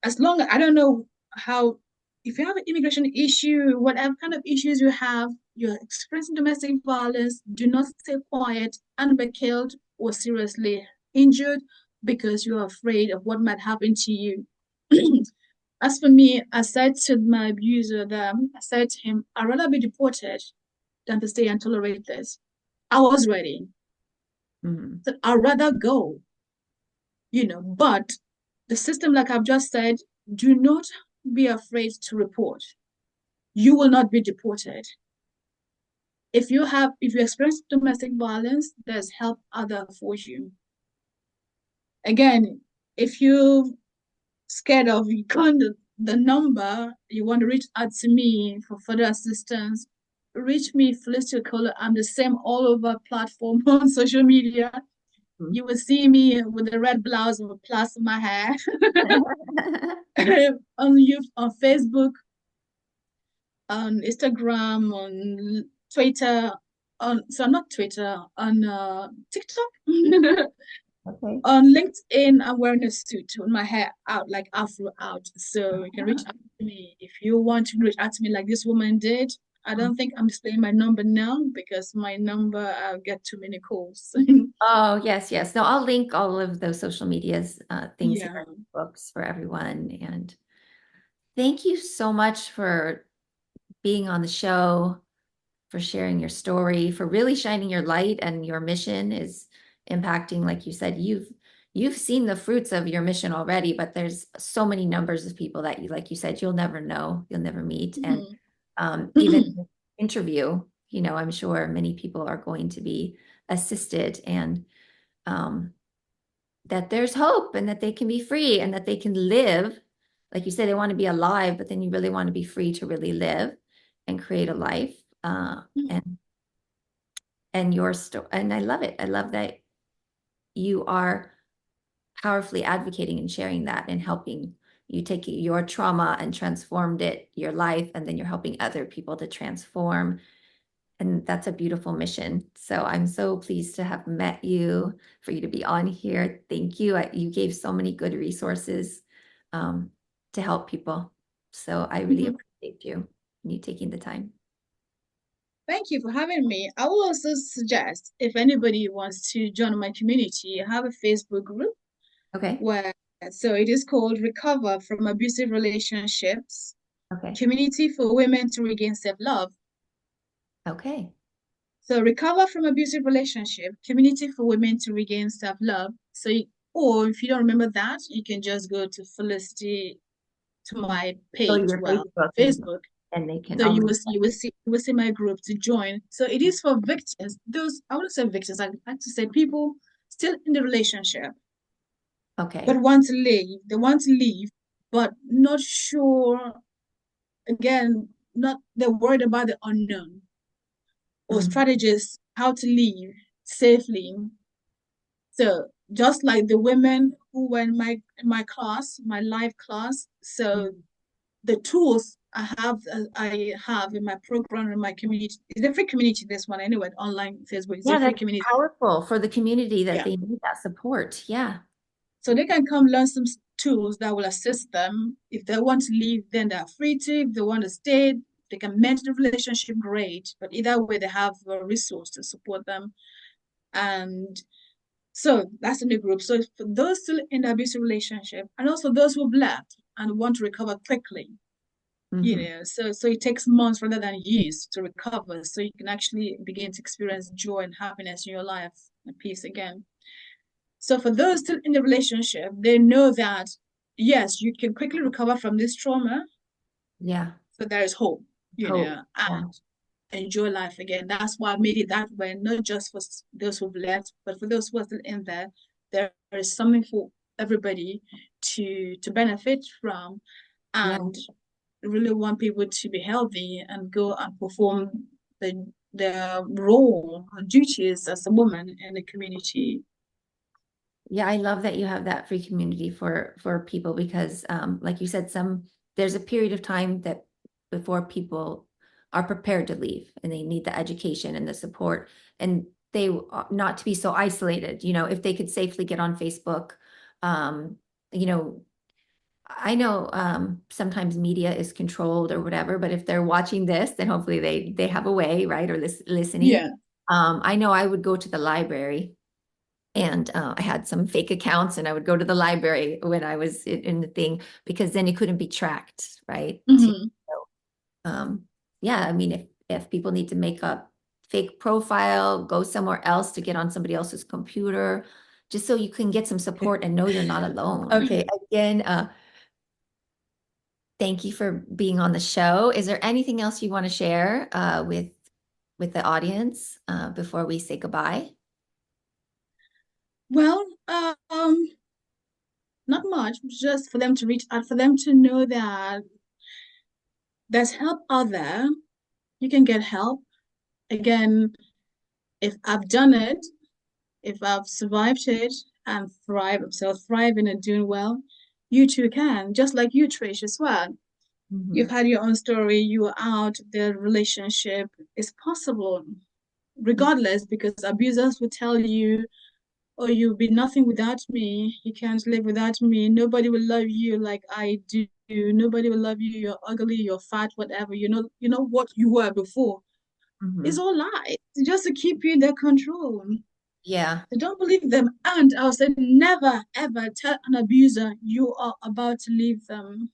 as long as I don't know how, if you have an immigration issue, whatever kind of issues you have, you're experiencing domestic violence, do not stay quiet and be killed or seriously injured because you're afraid of what might happen to you. As for me, I said to my abuser that I said to him, I'd rather be deported than to stay and tolerate this. I was ready. mhm. So I'd rather go, but the system, like I've just said, do not be afraid to report. You will not be deported. If you experience domestic violence, there's help out there for you. Again, if you scared of you can't the number you want to reach out to me for further assistance, reach me, Felicity Okolo. I'm the same all over platform on social media. Mhm. You will see me with a red blouse with a plus in my hair on Facebook, on Instagram, on Twitter, on so not Twitter, on TikTok. Okay. On LinkedIn, I'm wearing a suit with my hair out, like afro out. So you can reach out to me if you want to reach out to me like this woman did. I don't think I'm displaying my number now because my number, I'll get too many calls. Oh, yes, yes. No, I'll link all of those social medias, things here, Yeah. books for everyone. And thank you so much for being on the show, for sharing your story, for really shining your light, and your mission is impacting, like you said, you've seen the fruits of your mission already, but there's so many numbers of people that you, like you said, you'll never know, you'll never meet. And Mhm. even interview, I'm sure many people are going to be assisted, and um, that there's hope, and that they can be free, and that they can live. Like you said, they want to be alive, but then you really want to be free to really live and create a life. And your story, and I love it. I love that you are powerfully advocating and sharing that, and helping you take your trauma and transformed it, your life, and then you're helping other people to transform. And that's a beautiful mission. So I'm so pleased to have met you, for you to be on here. Thank you. You gave so many good resources um, to help people. So I really Mhm. appreciate you taking the time. Thank you for having me. I will also suggest if anybody wants to join my community, I have a Facebook group Okay. where so it is called Recover from Abusive Relationships, Okay. Community for Women to Regain Self-Love. Okay. So recover from abusive relationship, community for women to regain self-love. Or if you don't remember that, you can just go to Felicity to my So page, your well, Facebook, Facebook. and they can So all. you will see my group to join. So it is for victims. Those I wouldn't say victims. I like to say people still in the relationship but Okay. want to leave. They want to leave, but not sure. Again, not they're worried about the unknown or Mhm. strategies how to leave safely. So just like the women who were in my class, my live class, so the tools I have in my program in my community, it's a free community. This one anyway, online Facebook, it's a Yeah, free that's community. powerful for the community, that Yeah, they need that support. Yeah. so they can come learn some tools that will assist them. If they want to leave, then they're free to. If they want to stay, they can mend the relationship. Great, but either way, they have a resource to support them. And so that's in the group. So for those still in the abusive relationship, and also those who've left and want to recover quickly, Hmm. so it takes months rather than years to recover, so you can actually begin to experience joy and happiness in your life and peace again. So for those still in the relationship, they know that yes, you can quickly recover from this trauma. Yeah. So there is hope, Hope. and Yeah. enjoy life again. That's why I made it that way, not just for those who've left, but for those who are still in there. There is something for everybody to benefit from, Yeah. and really want people to be healthy and go and perform the role or duties as a woman in the community. Yeah, I love that you have that free community for people because like you said, there's a period of time that before people are prepared to leave and they need the education and the support and they not to be so isolated, if they could safely get on Facebook, um, you know, I know sometimes media is controlled or whatever, but if they're watching this, then hopefully they have a way, right? Or listening. Yeah. I know I would go to the library and I had some fake accounts and I would go to the library when I was in the thing because then it couldn't be tracked, right? Mm-hmm. Um, yeah, I mean, if people need to make a fake profile, go somewhere else to get on somebody else's computer, just so you can get some support and know you're not alone. Okay, again, thank you for being on the show. Is there anything else you want to share with the audience before we say goodbye? Well, not much, just for them to reach out, for them to know that there's help out there. You can get help. Again, if I've done it, if I've survived it and thrive, I'm still thriving and doing well, you too can, just like you, Trish, as well. You've Mhm. had your own story, you are out, the relationship is possible, regardless, because abusers will tell you, oh, you'll be nothing without me. You can't live without me. Nobody will love you like I do. Nobody will love you. You're ugly, you're fat, whatever. You know what you were before. It's Mhm. all lies, just to keep you in their control. Yeah, So don't believe them. And I'll say never ever tell an abuser you are about to leave them.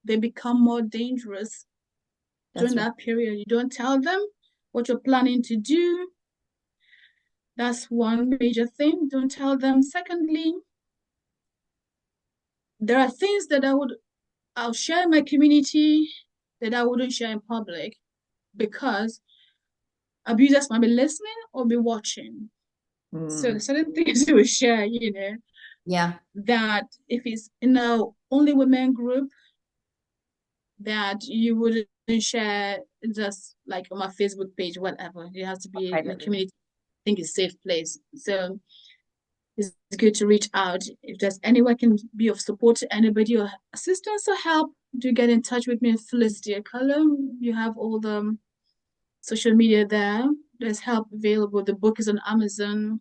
They become more dangerous during that's right. that period. You don't tell them what you're planning to do. That's one major thing. Don't tell them. Secondly, there are things that I'll share in my community that I wouldn't share in public because abusers might be listening or be watching. So Mm, the certain things you will share, yeah, that if it's in a only women group, that you wouldn't share just like on my Facebook page, whatever. It has to be in a privately. community. I think it's a safe place. So it's good to reach out. If there's any way I can be of support to anybody or assistance or help, do get in touch with me, Felicity Okolo. You have all the social media there. There's help available. The book is on Amazon.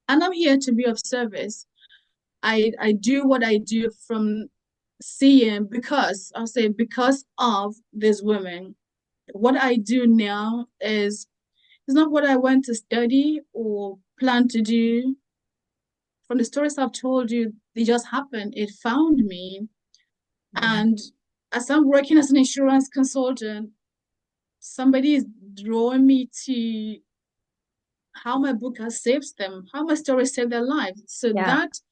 And I'm here to be of service. I do what I do from seeing because I'll say because of these women. What I do now is it's not what I went to study or plan to do. From the stories I've told you, they just happened. It found me. Yeah. And as I'm working as an insurance consultant, somebody is drawing me to how my book has saved them, how my story saved their lives. So Yeah. that's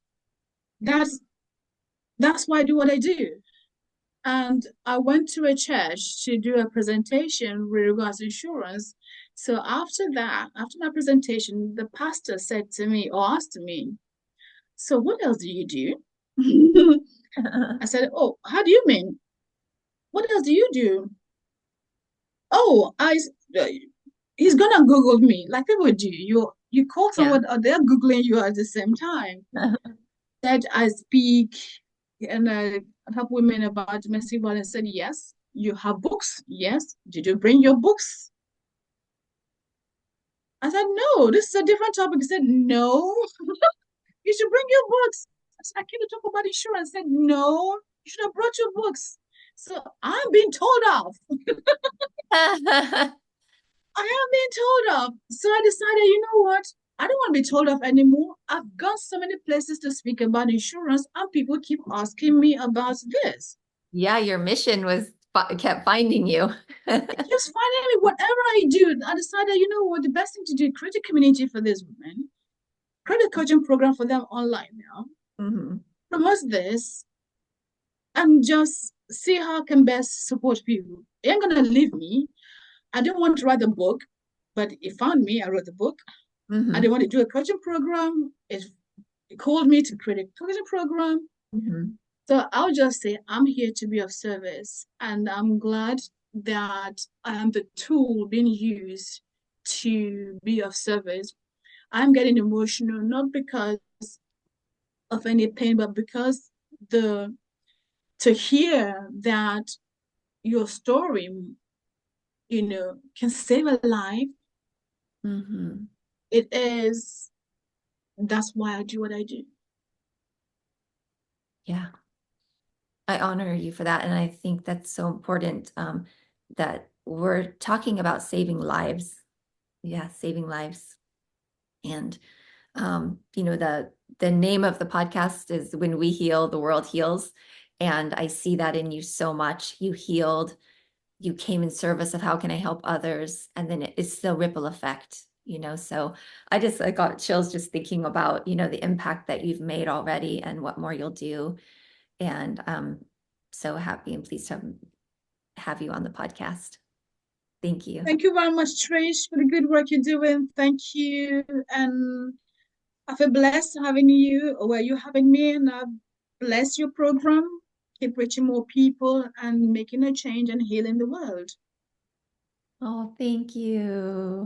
that's why I do what I do. And I went to a church to do a presentation with regards to insurance. So after that, after my presentation, the pastor said to me or asked me, so what else do you do? I said, oh, how do you mean? What else do you do? Oh, uh, he's gonna Google me like people do. You call Yeah. someone or they're Googling you at the same time. Said I speak and I help women about domestic violence. Said yes. You have books? Yes. Did you bring your books? I said no. This is a different topic. He said no. You should bring your books. I said I came to talk about insurance. I said no. You should have brought your books. So I'm being told off. I am being told off. So I decided, you know what? I don't want to be told off anymore. I've got so many places to speak about insurance, and people keep asking me about this. Yeah, your mission was kept finding you. It keeps finding me whatever I do. I decided, you know what? The best thing to do, create a community for these women, create a coaching program for them online now, Mhm. promote this, and just see how I can best support people. It ain't gonna leave me. I didn't want to write a book, but it found me. I wrote the book. I didn't Hmm. want to do a coaching program. It called me to create a coaching program. Hmm. So I'll just say I'm here to be of service, and I'm glad that I am the tool being used to be of service. I'm getting emotional not because of any pain, but because the to hear that your story, can save a life. Hmm. It is That's why I do what I do. Yeah. I honor you for that. And I think that's so important, that we're talking about saving lives. Yeah, saving lives. And the name of the podcast is When We Heal, the World Heals. And I see that in you so much. You healed, you came in service of how can I help others? And then it's the ripple effect, So I got chills just thinking about, the impact that you've made already and what more you'll do. And so happy and pleased to have you on the podcast. Thank you. Thank you very much, Trish, for the good work you're doing. Thank you. And I feel blessed having you where you having me, and I bless your program. Keep reaching more people and making a change and healing the world. Oh, thank you.